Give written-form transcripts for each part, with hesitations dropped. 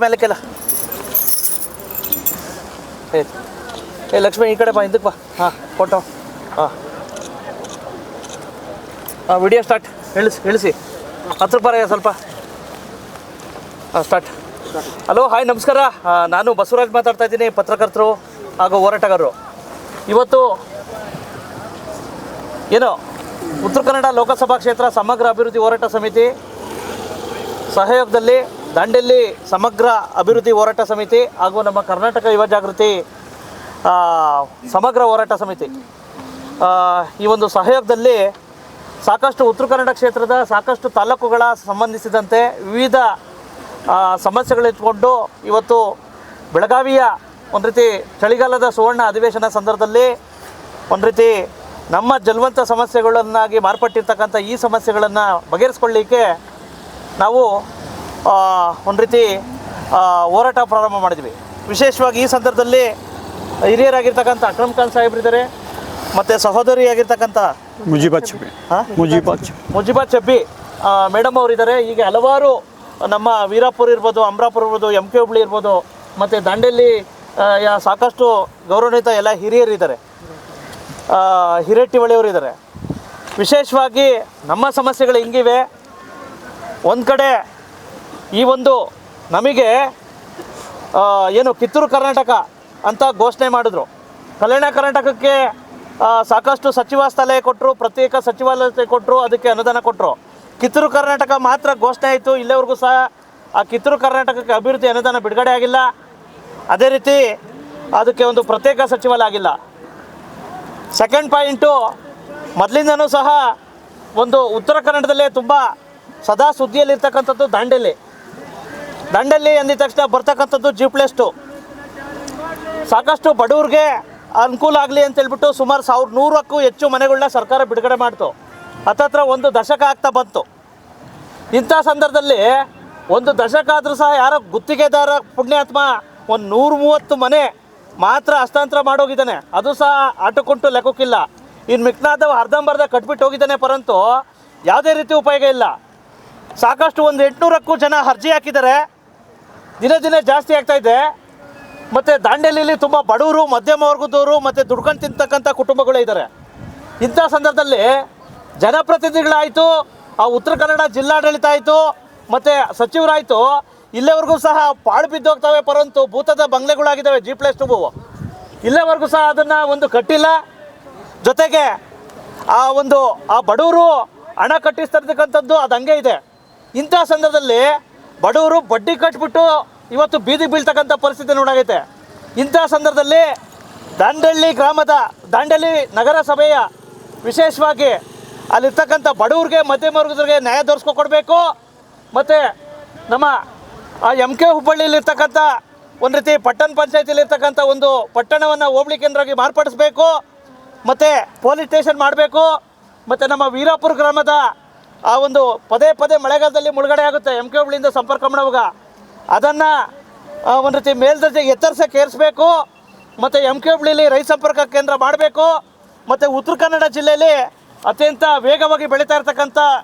ಮೇಲಕ್ಕೆಲ್ಲ ಏ ಲಕ್ಷ್ಮಿ ಈ ಕಡೆ ಬಾ, ಹಿಂದಕ್ಕೆ ಬಾ. ಹಾಂ ಫೋಟೋ. ಹಾಂ ವಿಡಿಯೋ ಸ್ಟಾರ್ಟ್. ಇಳಿಸಿ ಹತ್ರ ಬರ ಸ್ವಲ್ಪ. ಹಾಂ ಸ್ಟಾರ್ಟ್. ಹಲೋ, ಹಾಯ್, ನಮಸ್ಕಾರ. ನಾನು ಬಸವರಾಜ್ ಮಾತಾಡ್ತಾ ಇದ್ದೀನಿ, ಪತ್ರಕರ್ತರು ಹಾಗೂ ಹೋರಾಟಗಾರರು. ಇವತ್ತು ಏನು ಉತ್ತರ ಕನ್ನಡ ಲೋಕಸಭಾ ಕ್ಷೇತ್ರ ಸಮಗ್ರ ಅಭಿವೃದ್ಧಿ ಹೋರಾಟ ಸಮಿತಿ ಸಹಯೋಗದಲ್ಲಿ ದಾಂಡೇಲಿ ಸಮಗ್ರ ಅಭಿವೃದ್ಧಿ ಹೋರಾಟ ಸಮಿತಿ ಹಾಗೂ ನಮ್ಮ ಕರ್ನಾಟಕ ಯುವ ಜಾಗೃತಿ ಸಮಗ್ರ ಹೋರಾಟ ಸಮಿತಿ ಈ ಒಂದು ಸಹಯೋಗದಲ್ಲಿ ಸಾಕಷ್ಟು ಉತ್ತರ ಕನ್ನಡ ಕ್ಷೇತ್ರದ ಸಾಕಷ್ಟು ತಾಲೂಕುಗಳ ಸಂಬಂಧಿಸಿದಂತೆ ವಿವಿಧ ಸಮಸ್ಯೆಗಳಿಟ್ಕೊಂಡು ಇವತ್ತು ಬೆಳಗಾವಿಯ ಒಂದು ರೀತಿ ಚಳಿಗಾಲದ ಸುವರ್ಣ ಅಧಿವೇಶನ ಸಂದರ್ಭದಲ್ಲಿ ಒಂದು ರೀತಿ ನಮ್ಮ ಜಲ್ವಂತ ಸಮಸ್ಯೆಗಳನ್ನಾಗಿ ಮಾರ್ಪಟ್ಟಿರ್ತಕ್ಕಂಥ ಈ ಸಮಸ್ಯೆಗಳನ್ನು ಬಗೆಹರಿಸ್ಕೊಳ್ಳಿಕ್ಕೆ ನಾವು ಒಂದು ರೀತಿ ಹೋರಾಟ ಪ್ರಾರಂಭ ಮಾಡಿದ್ವಿ. ವಿಶೇಷವಾಗಿ ಈ ಸಂದರ್ಭದಲ್ಲಿ ಹಿರಿಯರಾಗಿರ್ತಕ್ಕಂಥ ಅಕ್ರಮ್ ಖಾನ್ ಸಾಹೇಬ್ರಿದ್ದಾರೆ, ಮತ್ತು ಸಹೋದರಿಯಾಗಿರ್ತಕ್ಕಂಥ ಮುಜಿಬಾ ಚಬ್ಬಿ ಮೇಡಮ್ ಅವರಿದ್ದಾರೆ. ಹೀಗೆ ಹಲವಾರು ನಮ್ಮ ವೀರಾಪುರ ಇರ್ಬೋದು, ಅಮರಾಪುರ ಇರ್ಬೋದು, MK ಹುಬ್ಳಿ ಇರ್ಬೋದು, ಮತ್ತು ದಾಂಡೇಲಿ ಸಾಕಷ್ಟು ಗೌರವಾನ್ವಿತ ಎಲ್ಲ ಹಿರಿಯರಿದ್ದಾರೆ, ಹಿರೇಟ್ಟಿಹೊಳೆಯವರು ಇದ್ದಾರೆ. ವಿಶೇಷವಾಗಿ ನಮ್ಮ ಸಮಸ್ಯೆಗಳು ಹಿಂಗಿವೆ. ಒಂದು ಕಡೆ ಈ ಒಂದು ನಮಗೆ ಏನು ಕಿತ್ತೂರು ಕರ್ನಾಟಕ ಅಂತ ಘೋಷಣೆ ಮಾಡಿದ್ರು. ಕಲ್ಯಾಣ ಕರ್ನಾಟಕಕ್ಕೆ ಸಾಕಷ್ಟು ಸಚಿವಾಲಯ ಕೊಟ್ಟರು, ಪ್ರತ್ಯೇಕ ಸಚಿವಾಲಯ ಕೊಟ್ಟರು, ಅದಕ್ಕೆ ಅನುದಾನ ಕೊಟ್ಟರು. ಕಿತ್ತೂರು ಕರ್ನಾಟಕ ಮಾತ್ರ ಘೋಷಣೆ ಆಯಿತು. ಇಲ್ಲಿವರೆಗೂ ಸಹ ಆ ಕಿತ್ತೂರು ಕರ್ನಾಟಕಕ್ಕೆ ಅಭಿವೃದ್ಧಿ ಅನುದಾನ ಬಿಡುಗಡೆ ಆಗಿಲ್ಲ. ಅದೇ ರೀತಿ ಅದಕ್ಕೆ ಒಂದು ಪ್ರತ್ಯೇಕ ಸಚಿವಾಲಯ ಆಗಿಲ್ಲ. ಸೆಕೆಂಡ್ ಪಾಯಿಂಟು, ಮೊದಲಿಂದನೂ ಸಹ ಒಂದು ಉತ್ತರ ಕನ್ನಡದಲ್ಲೇ ತುಂಬ ಸದಾ ಸುದ್ದಿಯಲ್ಲಿರ್ತಕ್ಕಂಥದ್ದು ದಾಂಡೇಲಿ ಅಂದಿದ ತಕ್ಷಣ ಬರ್ತಕ್ಕಂಥದ್ದು G+2. ಸಾಕಷ್ಟು ಬಡವ್ರಿಗೆ ಅನುಕೂಲ ಆಗಲಿ ಅಂತೇಳ್ಬಿಟ್ಟು ಸುಮಾರು 1100ಕ್ಕೂ ಹೆಚ್ಚು ಮನೆಗಳನ್ನ ಸರ್ಕಾರ ಬಿಡುಗಡೆ ಮಾಡ್ತು. ಹತ್ತತ್ರ ಒಂದು ದಶಕ ಆಗ್ತಾ ಬಂತು. ಇಂಥ ಸಂದರ್ಭದಲ್ಲಿ ಒಂದು ದಶಕ ಆದರೂ ಸಹ ಯಾರೋ ಗುತ್ತಿಗೆದಾರ ಪುಣ್ಯಾತ್ಮ ಒಂದು 130 ಮನೆ ಮಾತ್ರ ಹಸ್ತಾಂತರ ಮಾಡೋಗಿದ್ದಾನೆ. ಅದು ಸಹ ಆಟಕ್ಕುಂಟು ಲೆಕ್ಕಕ್ಕಿಲ್ಲ. ಇನ್ನು ಮಿಕ್ನಾದವು ಅರ್ಧಂಬರ್ಧ ಕಟ್ಬಿಟ್ಟು ಹೋಗಿದ್ದಾನೆ, ಪರಂತು ಯಾವುದೇ ರೀತಿ ಉಪಯೋಗ ಇಲ್ಲ. ಸಾಕಷ್ಟು ಒಂದು 800ಕ್ಕೂ ಜನ ಅರ್ಜಿ ಹಾಕಿದ್ದಾರೆ. ದಿನೇ ದಿನೇ ಜಾಸ್ತಿ ಆಗ್ತಾಯಿದೆ. ಮತ್ತು ದಾಂಡೇಲಿಯಲ್ಲಿ ತುಂಬ ಬಡವರು, ಮಧ್ಯಮ ವರ್ಗದವರು ಮತ್ತು ದುಡ್ಕೊಂಡು ತಿಂತಕ್ಕಂಥ ಕುಟುಂಬಗಳೇ ಇದ್ದಾರೆ. ಇಂಥ ಸಂದರ್ಭದಲ್ಲಿ ಜನಪ್ರತಿನಿಧಿಗಳಾಯಿತು, ಆ ಉತ್ತರ ಕನ್ನಡ ಜಿಲ್ಲಾಡಳಿತ ಆಯಿತು, ಮತ್ತು ಸಚಿವರಾಯಿತು, ಇಲ್ಲಿವರೆಗೂ ಸಹ ಪಾಳು ಬಿದ್ದೋಗ್ತವೆ, ಪರಂತು ಭೂತದ ಬಂಗ್ಲೆಗಳಾಗಿದ್ದಾವೆ G+2. ಇಲ್ಲಿವರೆಗೂ ಸಹ ಅದನ್ನು ಒಂದು ಕಟ್ಟಿಲ್ಲ. ಜೊತೆಗೆ ಆ ಬಡವರು ಹಣ ಕಟ್ಟಿಸ್ತಕ್ಕಂಥದ್ದು ಅದು ಹಂಗೆ ಇದೆ. ಇಂಥ ಸಂದರ್ಭದಲ್ಲಿ ಬಡವರು ಬಡ್ಡಿ ಕಟ್ಬಿಟ್ಟು ಇವತ್ತು ಬೀದಿಗೆ ಬೀಳ್ತಕ್ಕಂಥ ಪರಿಸ್ಥಿತಿ ನೋಡಾಗೈತೆ. ಇಂಥ ಸಂದರ್ಭದಲ್ಲಿ ದಾಂಡೇಲಿ ನಗರಸಭೆಯ ವಿಶೇಷವಾಗಿ ಅಲ್ಲಿರ್ತಕ್ಕಂಥ ಬಡವ್ರಿಗೆ, ಮಧ್ಯಮ ವರ್ಗದವ್ರಿಗೆ ನ್ಯಾಯ ದೊರಕಿಸ್ಕೊಡ್ಬೇಕು. ಮತ್ತು ನಮ್ಮ MK ಹುಬ್ಬಳ್ಳಿಯಲ್ಲಿರ್ತಕ್ಕಂಥ ಒಂದು ರೀತಿ ಪಟ್ಟಣ ಪಂಚಾಯತಿಲಿರ್ತಕ್ಕಂಥ ಒಂದು ಪಟ್ಟಣವನ್ನು ಹೋಬಳಿ ಕೇಂದ್ರವಾಗಿ ಮಾರ್ಪಡಿಸ್ಬೇಕು. ಮತ್ತು ಪೊಲೀಸ್ ಸ್ಟೇಷನ್ ಮಾಡಬೇಕು. ಮತ್ತು ನಮ್ಮ ವೀರಾಪುರ ಗ್ರಾಮದ ಆ ಒಂದು ಪದೇ ಮಳೆಗಾಲದಲ್ಲಿ ಮುಳುಗಡೆ ಆಗುತ್ತೆ MK ಹುಬ್ಳಿಯಿಂದ ಸಂಪರ್ಕ ಮಾಡುವಾಗ, ಅದನ್ನು ಒಂದು ರೀತಿ ಮೇಲ್ದರ್ಜೆಗೆ ಎತ್ತರಿಸೋಕೆ ಏರಿಸಬೇಕು. ಮತ್ತು MK ಹುಬ್ಳಿಲಿ ರೈತ ಸಂಪರ್ಕ ಕೇಂದ್ರ ಮಾಡಬೇಕು. ಮತ್ತು ಉತ್ತರ ಕನ್ನಡ ಜಿಲ್ಲೆಯಲ್ಲಿ ಅತ್ಯಂತ ವೇಗವಾಗಿ ಬೆಳೀತಾ ಇರ್ತಕ್ಕಂಥ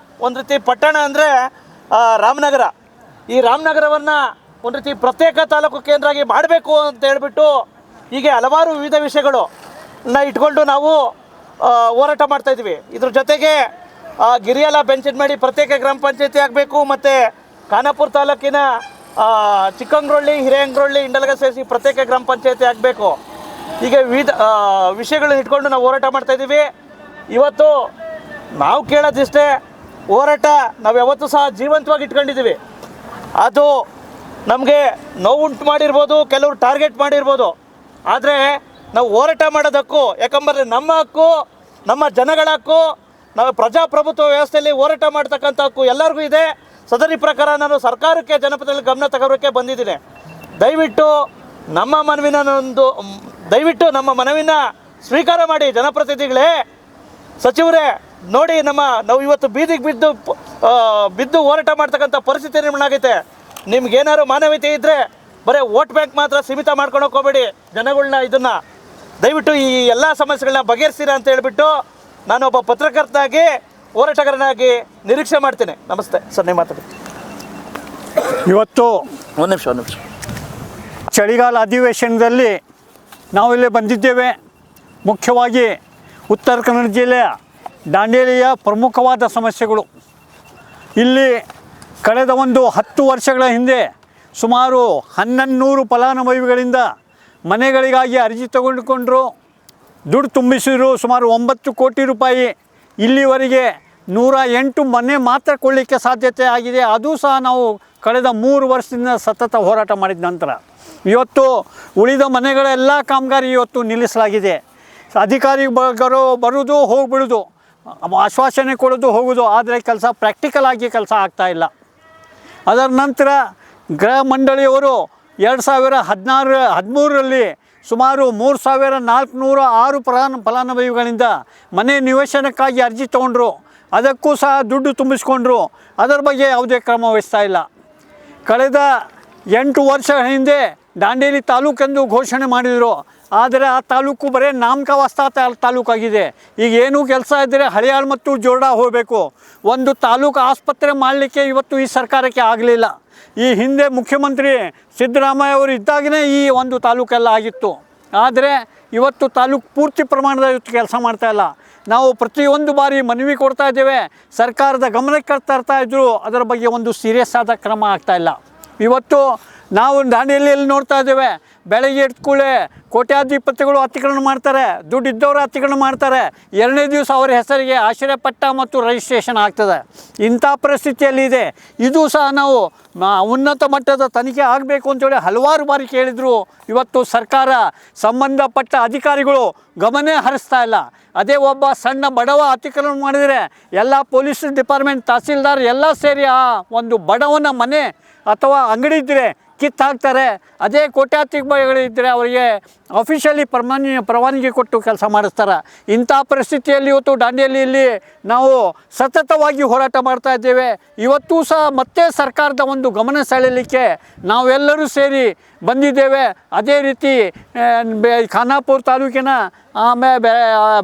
ಒಂದು ರೀತಿ ಪಟ್ಟಣ ಅಂದರೆ ರಾಮನಗರ. ಈ ರಾಮನಗರವನ್ನು ಒಂದು ರೀತಿ ಪ್ರತ್ಯೇಕ ತಾಲೂಕು ಕೇಂದ್ರ ಆಗಿ ಮಾಡಬೇಕು ಅಂತ ಹೇಳ್ಬಿಟ್ಟು ಹೀಗೆ ಹಲವಾರು ವಿವಿಧ ವಿಷಯಗಳನ್ನ ಇಟ್ಕೊಂಡು ನಾವು ಹೋರಾಟ ಮಾಡ್ತಾಯಿದ್ವಿ. ಇದ್ರ ಜೊತೆಗೆ ಗಿರಿಯಲ ಬೆಂಚನಮಡಿ ಪ್ರತ್ಯೇಕ ಗ್ರಾಮ ಪಂಚಾಯತಿ ಆಗಬೇಕು. ಮತ್ತು ಖಾನಾಪುರ ತಾಲೂಕಿನ ಚಿಕ್ಕಂಗ್ರೊಳ್ಳಿ, ಹಿರೇಂಗ್ರೊಳ್ಳಿ, ಇಂಡಲಗ ಸೇರಿಸಿ ಪ್ರತ್ಯೇಕ ಗ್ರಾಮ ಪಂಚಾಯತಿ ಆಗಬೇಕು. ಹೀಗೆ ವಿವಿಧ ವಿಷಯಗಳನ್ನ ಇಟ್ಕೊಂಡು ನಾವು ಹೋರಾಟ ಮಾಡ್ತಾಯಿದ್ದೀವಿ. ಇವತ್ತು ನಾವು ಕೇಳೋದಿಷ್ಟೇ, ಹೋರಾಟ ನಾವು ಯಾವತ್ತೂ ಸಹ ಜೀವಂತವಾಗಿ ಇಟ್ಕೊಂಡಿದ್ದೀವಿ. ಅದು ನಮಗೆ ನೋವುಂಟು ಮಾಡಿರ್ಬೋದು, ಕೆಲವರು ಟಾರ್ಗೆಟ್ ಮಾಡಿರ್ಬೋದು, ಆದರೆ ನಾವು ಹೋರಾಟ ಮಾಡೋದಕ್ಕೂ, ಯಾಕಂದರೆ ನಮ್ಮ ಹಕ್ಕು, ನಮ್ಮ ಜನಗಳ ಹಕ್ಕು, ನಾವು ಪ್ರಜಾಪ್ರಭುತ್ವ ವ್ಯವಸ್ಥೆಯಲ್ಲಿ ಹೋರಾಟ ಮಾಡ್ತಕ್ಕಂಥ ಹಕ್ಕು ಎಲ್ಲರಿಗೂ ಇದೆ. ಸದರಿ ಪ್ರಕಾರ ನಾನು ಸರ್ಕಾರಕ್ಕೆ, ಜನಪದದಲ್ಲಿ ಗಮನ ತಗೋರೋಕ್ಕೆ ಬಂದಿದ್ದೀನಿ. ದಯವಿಟ್ಟು ನಮ್ಮ ಮನವಿನ ಸ್ವೀಕಾರ ಮಾಡಿ ಜನಪ್ರತಿನಿಧಿಗಳೇ, ಸಚಿವರೇ. ನೋಡಿ, ನಾವು ಇವತ್ತು ಬೀದಿಗೆ ಬಿದ್ದು ಹೋರಾಟ ಮಾಡ್ತಕ್ಕಂಥ ಪರಿಸ್ಥಿತಿ ನಿರ್ಮಾಣ ಆಗೈತೆ. ನಿಮ್ಗೇನಾದ್ರು ಮಾನವೀಯತೆ ಇದ್ದರೆ ಬರೀ ವೋಟ್ ಬ್ಯಾಂಕ್ ಮಾತ್ರ ಸೀಮಿತ ಮಾಡ್ಕೊಂಡು ಹೋಗ್ಬೇಡಿ ಜನಗಳನ್ನ. ಇದನ್ನು ದಯವಿಟ್ಟು ಈ ಎಲ್ಲ ಸಮಸ್ಯೆಗಳನ್ನ ಬಗೆಹರಿಸ್ತೀರಾ ಅಂತ ಹೇಳ್ಬಿಟ್ಟು ನಾನೊಬ್ಬ ಪತ್ರಕರ್ತನಾಗಿ, ಹೋರಾಟಗಾರನಾಗಿ ನಿರೀಕ್ಷೆ ಮಾಡ್ತೀನಿ. ನಮಸ್ತೆ ಸರ್, ನೀವು ಮಾತಾಡಿ. ಇವತ್ತು ಒಂದು ನಿಮಿಷ ಚಳಿಗಾಲ ಅಧಿವೇಶನದಲ್ಲಿ ನಾವಿಲ್ಲಿ ಬಂದಿದ್ದೇವೆ. ಮುಖ್ಯವಾಗಿ ಉತ್ತರ ಕನ್ನಡ ಜಿಲ್ಲೆಯ ದಾಂಡೇಲಿಯ ಪ್ರಮುಖವಾದ ಸಮಸ್ಯೆಗಳು. ಇಲ್ಲಿ ಕಳೆದ 10 ವರ್ಷಗಳ ಹಿಂದೆ ಸುಮಾರು 1100 ಫಲಾನುಭವಿಗಳಿಂದ ಮನೆಗಳಿಗಾಗಿ ಅರ್ಜಿ ತೆಗೆದುಕೊಂಡರು, ದುಡ್ಡು ತುಂಬಿಸಿದ್ರು. ಸುಮಾರು 9 ಕೋಟಿ ರೂಪಾಯಿ. ಇಲ್ಲಿವರೆಗೆ 108 ಮನೆ ಮಾತ್ರ ಕೊಳ್ಳಿಕ್ಕೆ ಸಾಧ್ಯತೆ ಆಗಿದೆ. ಅದು ಸಹ ನಾವು ಕಳೆದ 3 ವರ್ಷದಿಂದ ಸತತ ಹೋರಾಟ ಮಾಡಿದ ನಂತರ ಇವತ್ತು ಉಳಿದ ಮನೆಗಳ ಎಲ್ಲ ಕಾಮಗಾರಿ ಇವತ್ತು ನಿಲ್ಲಿಸಲಾಗಿದೆ. ಅಧಿಕಾರಿಗಳು ಬರೋದು ಹೋಗಿಬಿಡೋದು, ಆಶ್ವಾಸನೆ ಕೊಡೋದು ಹೋಗೋದು, ಆದರೆ ಪ್ರಾಕ್ಟಿಕಲ್ ಆಗಿ ಕೆಲಸ ಆಗ್ತಾಯಿಲ್ಲ. ಅದರ ನಂತರ ಗೃಹ ಮಂಡಳಿಯವರು 2013ರಲ್ಲಿ ಸುಮಾರು 3406 ಫಲಾನುಭವಿಗಳಿಂದ ಮನೆ ನಿವೇಶನಕ್ಕಾಗಿ ಅರ್ಜಿ ತೊಗೊಂಡ್ರು. ಅದಕ್ಕೂ ಸಹ ದುಡ್ಡು ತುಂಬಿಸ್ಕೊಂಡ್ರು. ಅದರ ಬಗ್ಗೆ ಯಾವುದೇ ಕ್ರಮ ವಹಿಸ್ತಾ ಇಲ್ಲ. ಕಳೆದ 8 ವರ್ಷಗಳ ಹಿಂದೆ ದಾಂಡೇಲಿ ತಾಲೂಕೆಂದು ಘೋಷಣೆ ಮಾಡಿದರು. ಆದರೆ ಆ ತಾಲೂಕು ಬರೀ ನಾಮಕಾವಾಸ್ತ ತಾಲೂಕಾಗಿದೆ. ಈಗ ಏನೂ ಕೆಲಸ ಇದ್ದರೆ ಹಳಿಯಾಳ್ ಮತ್ತು ಜೋರ್ಡಾ ಹೋಗಬೇಕು. ಒಂದು ತಾಲೂಕು ಆಸ್ಪತ್ರೆ ಮಾಡಲಿಕ್ಕೆ ಇವತ್ತು ಈ ಸರ್ಕಾರಕ್ಕೆ ಆಗಲಿಲ್ಲ. ಈ ಹಿಂದೆ ಮುಖ್ಯಮಂತ್ರಿ ಸಿದ್ದರಾಮಯ್ಯ ಅವರು ಇದ್ದಾಗಲೇ ಈ ಒಂದು ತಾಲೂಕೆಲ್ಲ ಆಗಿತ್ತು. ಆದರೆ ಇವತ್ತು ತಾಲೂಕು ಪೂರ್ತಿ ಪ್ರಮಾಣದ ಇವತ್ತು ಕೆಲಸ ಮಾಡ್ತಾಯಿಲ್ಲ. ನಾವು ಪ್ರತಿಯೊಂದು ಬಾರಿ ಮನವಿ ಕೊಡ್ತಾ ಇದ್ದೇವೆ, ಸರ್ಕಾರದ ಗಮನಕ್ಕೆ ತರ್ತಾಯಿದ್ರು. ಅದರ ಬಗ್ಗೆ ಒಂದು ಸೀರಿಯಸ್ ಆದ ಕ್ರಮ ಆಗ್ತಾಯಿಲ್ಲ. ಇವತ್ತು ನಾವು ದಾಂಡೇಲಿಯಲ್ಲಿ ನೋಡ್ತಾ ಇದ್ದೇವೆ, ಬೆಳಗ್ಗೆ ಎದ್ದ ಕೂಡಲೇ ಕೋಟ್ಯಾಧಿಪತಿಗಳು ಅತಿಕ್ರಮಣ ಮಾಡ್ತಾರೆ, ದುಡ್ಡಿದ್ದವರು ಅತಿಕ್ರಮಣ ಮಾಡ್ತಾರೆ. 2ನೇ ದಿವಸ ಅವರ ಹೆಸರಿಗೆ ಆಶ್ರಯ ಪಟ್ಟ ಮತ್ತು ರಿಜಿಸ್ಟ್ರೇಷನ್ ಆಗ್ತದೆ. ಇಂಥ ಪರಿಸ್ಥಿತಿಯಲ್ಲಿ ಇದೆ. ಇದು ಸಹ ನಾವು ಉನ್ನತ ಮಟ್ಟದ ತನಿಖೆ ಆಗಬೇಕು ಅಂತೇಳಿ ಹಲವಾರು ಬಾರಿ ಕೇಳಿದರು. ಇವತ್ತು ಸರ್ಕಾರ ಸಂಬಂಧಪಟ್ಟ ಅಧಿಕಾರಿಗಳು ಗಮನ ಹರಿಸ್ತಾ ಇಲ್ಲ. ಅದೇ ಒಬ್ಬ ಸಣ್ಣ ಬಡವ ಅತಿಕ್ರಮಣ ಮಾಡಿದರೆ ಎಲ್ಲ ಪೊಲೀಸ್ ಡಿಪಾರ್ಟ್ಮೆಂಟ್, ತಹಸೀಲ್ದಾರ್ ಎಲ್ಲ ಸೇರಿ ಆ ಒಂದು ಬಡವನ ಮನೆ ಅಥವಾ ಅಂಗಡಿ ಇದ್ದರೆ ಕಿತ್ತಾಕ್ತಾರೆ. ಅದೇ ಕೋಟ್ಯಾಧಿಪತಿಗಳಿದ್ದರೆ ಅವರಿಗೆ ಅಫಿಷಿಯಲಿ ಪರವಾನಗಿ ಕೊಟ್ಟು ಕೆಲಸ ಮಾಡಿಸ್ತಾರೆ. ಇಂಥ ಪರಿಸ್ಥಿತಿಯಲ್ಲಿ ಇವತ್ತು ದಾಂಡೇಲಿಯಲ್ಲಿ ನಾವು ಸತತವಾಗಿ ಹೋರಾಟ ಮಾಡ್ತಾ ಇದ್ದೇವೆ. ಇವತ್ತೂ ಸಹ ಮತ್ತೆ ಸರ್ಕಾರದ ಒಂದು ಗಮನ ಸೆಳೆಯಲಿಕ್ಕೆ ನಾವೆಲ್ಲರೂ ಸೇರಿ ಬಂದಿದ್ದೇವೆ. ಅದೇ ರೀತಿ ಖಾನಾಪುರ ತಾಲೂಕಿನ ಆಮೇಲೆ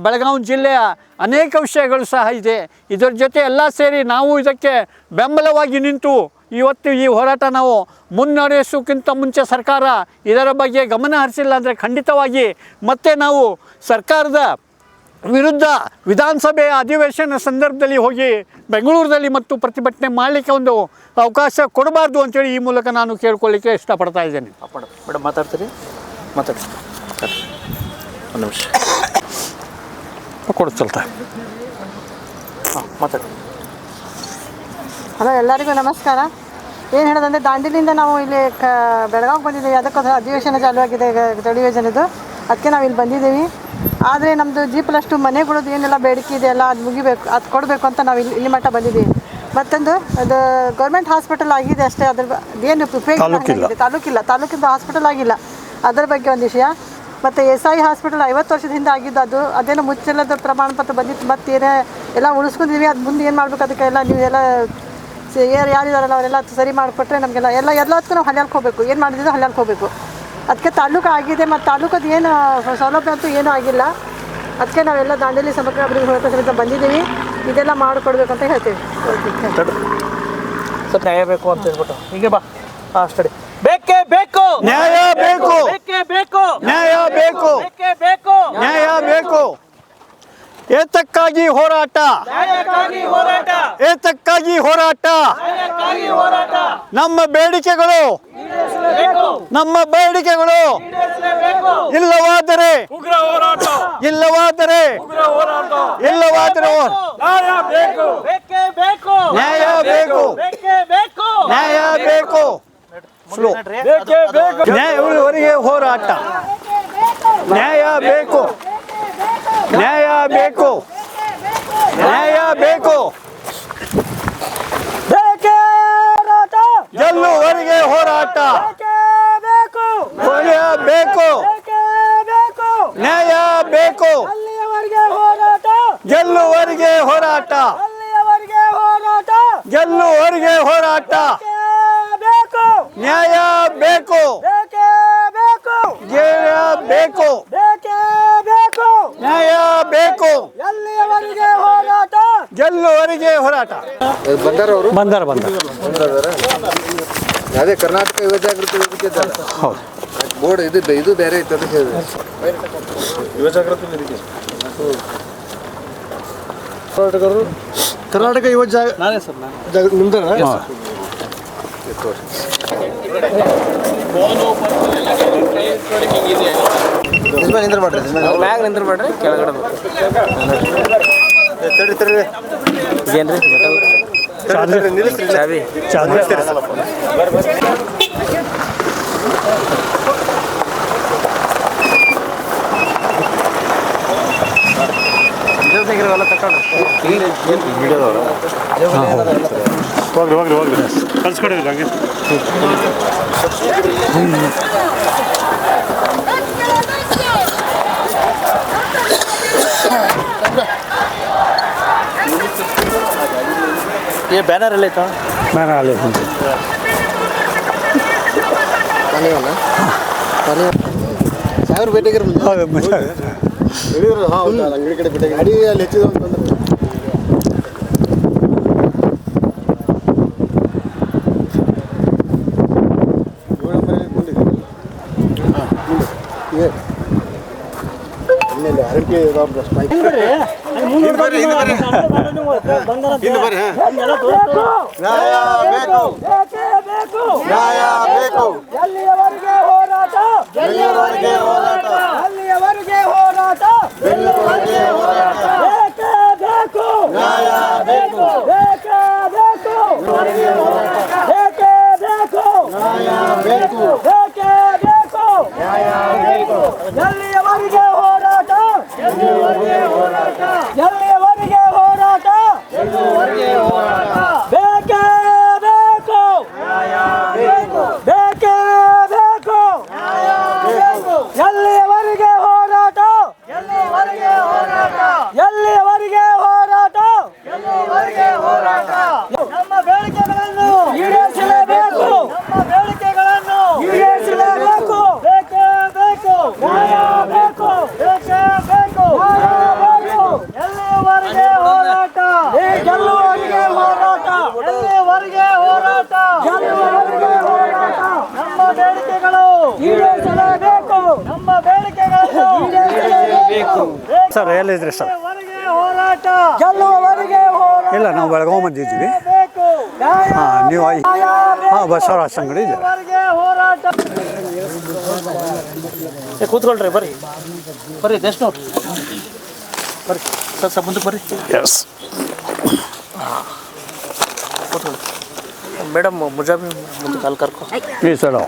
ಬೆಳಗಾವಿ ಜಿಲ್ಲೆಯ ಅನೇಕ ವಿಷಯಗಳು ಸಹ ಇದೆ. ಇದರ ಜೊತೆ ಎಲ್ಲ ಸೇರಿ ನಾವು ಇದಕ್ಕೆ ಬೆಂಬಲವಾಗಿ ನಿಂತು ಇವತ್ತು ಈ ಹೋರಾಟ ನಾವು ಮುನ್ನಡೆಸೋಕ್ಕಿಂತ ಮುಂಚೆ ಸರ್ಕಾರ ಇದರ ಬಗ್ಗೆ ಗಮನ ಹರಿಸಿಲ್ಲ ಅಂದರೆ ಖಂಡಿತವಾಗಿ ಮತ್ತೆ ನಾವು ಸರ್ಕಾರದ ವಿರುದ್ಧ ವಿಧಾನಸಭೆಯ ಅಧಿವೇಶನ ಸಂದರ್ಭದಲ್ಲಿ ಹೋಗಿ ಬೆಂಗಳೂರಲ್ಲಿ ಮತ್ತು ಪ್ರತಿಭಟನೆ ಮಾಡಲಿಕ್ಕೆ ಒಂದು ಅವಕಾಶ ಕೊಡಬಾರ್ದು ಅಂತೇಳಿ ಈ ಮೂಲಕ ನಾನು ಕೇಳ್ಕೊಳ್ಳಿಕ್ಕೆ ಇಷ್ಟಪಡ್ತಾ ಇದ್ದೇನೆ. ಮೇಡಮ್ ಮಾತಾಡ್ತೀರಿ? ಮಾತಾಡಿ. ಒಂದು ನಿಮಿಷ ಕೊಡ್ತಲ್ತ. ಹಾಂ ಮಾತಾಡಿ. ಹಲೋ, ಎಲ್ಲರಿಗೂ ನಮಸ್ಕಾರ. ಏನು ಹೇಳೋದಂದರೆ, ದಾಂಡೇಲಿಯಿಂದ ನಾವು ಇಲ್ಲಿ ಬೆಳಗಾವಿಗೆ ಬಂದಿದ್ದೀವಿ. ಅದಕ್ಕೋಸ್ಕರ ಅಧಿವೇಶನ ಚಾಲುವಾಗಿದೆ ಅಧಿವೇಶನದ್ದು. ಅದಕ್ಕೆ ನಾವು ಇಲ್ಲಿ ಬಂದಿದ್ದೀವಿ. ಆದರೆ ನಮ್ಮದು G+2 ಮನೆಗಳದ್ದು ಏನೆಲ್ಲ ಬೇಡಿಕೆ ಇದೆ ಅಲ್ಲ, ಅದು ಮುಗಿಬೇಕು, ಅದು ಕೊಡಬೇಕು ಅಂತ ನಾವು ಇಲ್ಲಿ ಮಟ್ಟ ಬಂದಿದ್ದೀವಿ. ಮತ್ತೊಂದು ಅದು ಗೌರ್ಮೆಂಟ್ ಹಾಸ್ಪಿಟಲ್ ಆಗಿದೆ ಅಷ್ಟೇ. ಅದ್ರ ಏನು ಉಪಯೋಗ ತಾಲೂಕಿಂದ ಹಾಸ್ಪಿಟಲ್ ಆಗಿಲ್ಲ. ಅದರ ಬಗ್ಗೆ ಒಂದು ವಿಷಯ. ಮತ್ತು SI ಹಾಸ್ಪಿಟಲ್ 50 ವರ್ಷದ ಹಿಂದೆ ಆಗಿದ್ದು, ಅದೇನೋ ಮುಚ್ಚಲದ ಪ್ರಮಾಣ ಪತ್ರ ಬಂದಿತ್ತು. ಮತ್ತೇನೇ ಎಲ್ಲ ಉಳಿಸ್ಕೊಂಡಿದ್ದೀವಿ. ಅದು ಮುಂದೆ ಏನು ಮಾಡಬೇಕು ಅದಕ್ಕೆಲ್ಲ ನೀವೆಲ್ಲ ಯಾರಿದಾರಲ್ಲ ಅವರೆಲ್ಲ ಸರಿ ಮಾಡಿಕೊಟ್ರೆ ನಮಗೆಲ್ಲ ಎಲ್ಲದಕ್ಕೂ ನಾವು ಹಳ್ಯಾಳ್ಕೆ ಹೋಗಬೇಕು. ಏನು ಮಾಡಿದ್ರು ಹಳ್ಯಾಳ್ಕೆ ಹೋಗಬೇಕು. ಅದಕ್ಕೆ ತಾಲೂಕು ಆಗಿದೆ. ಮತ್ತು ತಾಲೂಕದ್ದು ಏನು ಸೌಲಭ್ಯ ಅಂತೂ ಏನೂ ಆಗಿಲ್ಲ. ಅದಕ್ಕೆ ನಾವೆಲ್ಲ ದಾಂಡೇಲಿ ಸಮಗ್ರ ಅಭಿವೃದ್ಧಿ ಹೋರಾಟ ಸಮಿತಿ ಬಂದಿದ್ದೀವಿ. ಇದೆಲ್ಲ ಮಾಡಿಕೊಡ್ಬೇಕು ಅಂತ ಹೇಳ್ತೀವಿ. ಸ್ವಲ್ಪ ನ್ಯಾಯ ಬೇಕು ಅಂತ ಹೇಳ್ಬಿಟ್ಟು ಹೀಗೆ ಬಾ ಸ್ಟಡಿ. ಬೇಕೇ ಬೇಕು ನ್ಯಾಯ ಬೇಕು, ಬೇಕೇ ಬೇಕು ನ್ಯಾಯ ಬೇಕು, ಬೇಕೇ ಬೇಕು ನ್ಯಾಯ ಬೇಕು. ಏತಕ್ಕಾಗಿ ಹೋರಾಟ, ಏತಕ್ಕಾಗಿ ಹೋರಾಟ. ನಮ್ಮ ಬೇಡಿಕೆಗಳು ಇಲ್ಲವಾದರೆ ನ್ಯಾಯ ಬೇಕು, ನ್ಯಾಯ ಬೇಕು. ನ್ಯಾಯವರೆಗೆ ಹೋರಾಟ. ನ್ಯಾಯ ಬೇಕು, ನ್ಯಾಯ ಬೇಕು, ನ್ಯಾಯ ಬೇಕು. ಗೆಲ್ಲುವರೆಗೆ ಹೋರಾಟ. ನ್ಯಾಯ ಬೇಕು, ನ್ಯಾಯ ಬೇಕು. ಗೆಲ್ಲುವರೆಗೆ ಹೋರಾಟ, ಗೆಲ್ಲುವರೆಗೆ ಹೋರಾಟ. ನ್ಯಾಯ ಬೇಕು, ನ್ಯಾಯ ಬೇಕು, ನ್ಯಾಯ ಬೇಕು. ಗೆಲ್ಲುವರೆಗೆ ಹೋರಾಟ. ಬಂದಾರ ಅದೇ ಕರ್ನಾಟಕ ಯುವ ಜಾಗೃತಿ ವೇದಿಕೆ. ಹೌದು. ಬೋರ್ಡ್ ಇದು ಬೇರೆ ಇತ್ತು ಅದಕ್ಕೆ ಹೇಳಿದೆ. ಯುವ ಜಾಗೃತಿ ವೇದಿಕೆ ಕರ್ನಾಟಕ ಯುವ ನಾನೇ ಸರ್ ನಾನು ನಿಮ್ದು ನಿಂದ್ರ ಮಾಡ್ರಿ ಮ್ಯಾಗ ನಿಂದ್ರ ಮಾಡ್ರಿ ಕೆಳಗಡೆ ಏನ್ರಿ ಚಾವಿ ಹೋಗ್ರಿ ಕಳ್ಸ್ಕೊಡಿ ಹಂಗೆ ये बैनर ले था मैं आ ले ಸಾವಿರ ಭೇಟಿಗೆ ಅಂಗಡಿ ಕಡೆ ಭೇಟಿಗೆ ಅಡಿ ಅಲ್ಲಿ ಹೆಚ್ಚಿದ ಅಂತಂದ್ರೆ ಆರೋಗ್ಯ ಎಲ್ಲಿಯವರೆಗೆ ಹೋರಾಟ ಎಲ್ಲಿಯವರೆಗೆ ಹೋರಾಟ ಎಲ್ಲಿಯವರೆಗೆ ಹೋರಾಟ ಎಲ್ಲಿಯವರೆಗೆ ಹೋರಾಟ ಬೇಕೇ ಬೇಕು ನ್ಯಾಯ ಬೇಕು ಬೇಕೇ ಬೇಕು ಬೇಕೇ ಬೇಕು ನ್ಯಾಯ ಬೇಕು ಬೇಕೇ ಬೇಕು ನ್ಯಾಯ ಬೇಕು ಎಲ್ಲಿಯವರೆಗೆ ಹೋರಾಟ ಎಲ್ಲಿಯವರೆಗೆ ಹೋರಾಟ ಎಲ್ಲಿಯವರೆಗೆ ಹೋರಾಟ ಎಲ್ಲಿಯವರೆಗೆ ಹೋರಾಟ ಬೇಕೇ ಬೇಕು ನ್ಯಾಯ ಬೇಕು ಬೇಕೇ ಬೇಕು ನ್ಯಾಯ ಬೇಕು ಎಲ್ಲಿಯವರೆಗೆ ಹೋರಾಟ ಎಲ್ಲಿಯವರೆಗೆ ಹೋರಾಟ ಎಲ್ಲಿಯವರೆಗೆ ಹೋರಾಟ ಎಲ್ಲಿಯವರೆಗೆ ಹೋರಾಟ ನಮ್ಮ ಬೇಡಿಕೆಗಳನ್ನು ಈಡೇರಿಸಲೇಬೇಕು ನಮ್ಮ ಬೇಡಿಕೆಗಳನ್ನು ಈಡೇರಿಸಲೇಬೇಕು ಬೇಕೇ ಬೇಕು ನ್ಯಾಯ ಬೇಕು ಬೇಕೇ ಬೇಕು ನ್ಯಾಯ ಬೇಕು ಎಲ್ಲಿಯವರೆಗೆ ಹೋರಾಟ ಗೆಲ್ಲುವವರೆಗೆ ಹೋರಾಟ ಎಲ್ಲಿಯವರೆಗೆ ಹೋರಾಟ ಗೆಲ್ಲುವವರೆಗೆ ಹೋರಾಟ ನಮ್ಮ ಬೇಡಿಕೆಗಳು ಈಡೇರಿಸಲೇಬೇಕು ನಮ್ಮ ಬೇಡಿಕೆಗಳನ್ನು ಈಡೇರಿಸಲೇಬೇಕು ಸರ್ ಎಲ್ಲಿದ್ರಿ ಸರ್ ಎಲ್ಲಿಯವರೆಗೆ ಹೋರಾಟ ಗೆಲ್ಲುವವರೆಗೆ ಹೋರಾಟ ಇಲ್ಲ ನಾವು ಬೆಳಗಾವಿ ಬಂದಿದ್ದೀವಿ ಬೇಕು ನ್ಯಾಯ ಹಾಂ ನೀವು ಹಾಂ ಬಸವರಾಜ್ ಅಂಗಡಿ ಇದೆ ಎಲ್ಲಿಯವರೆಗೆ ಹೋರಾಟ ಕೂತ್ಕೊಳ್ರಿ ಬರ್ರಿ ಬರ್ರಿ ದೇಶ್ನವ್ರು ಬರ್ರಿ ಸರ್ ಮುಂದಕ್ಕೆ ಬರ್ರಿ ಎಸ್ ಕೂತ್ಕೊಳ್ಳಿ ಮೇಡಮ್ ಮುಜಾಬಿ ಮುಂದೆ ಕಾಲ್ ಕರ್ಕೊ ಪ್ಲೀಸ್ ಹೇಳೋ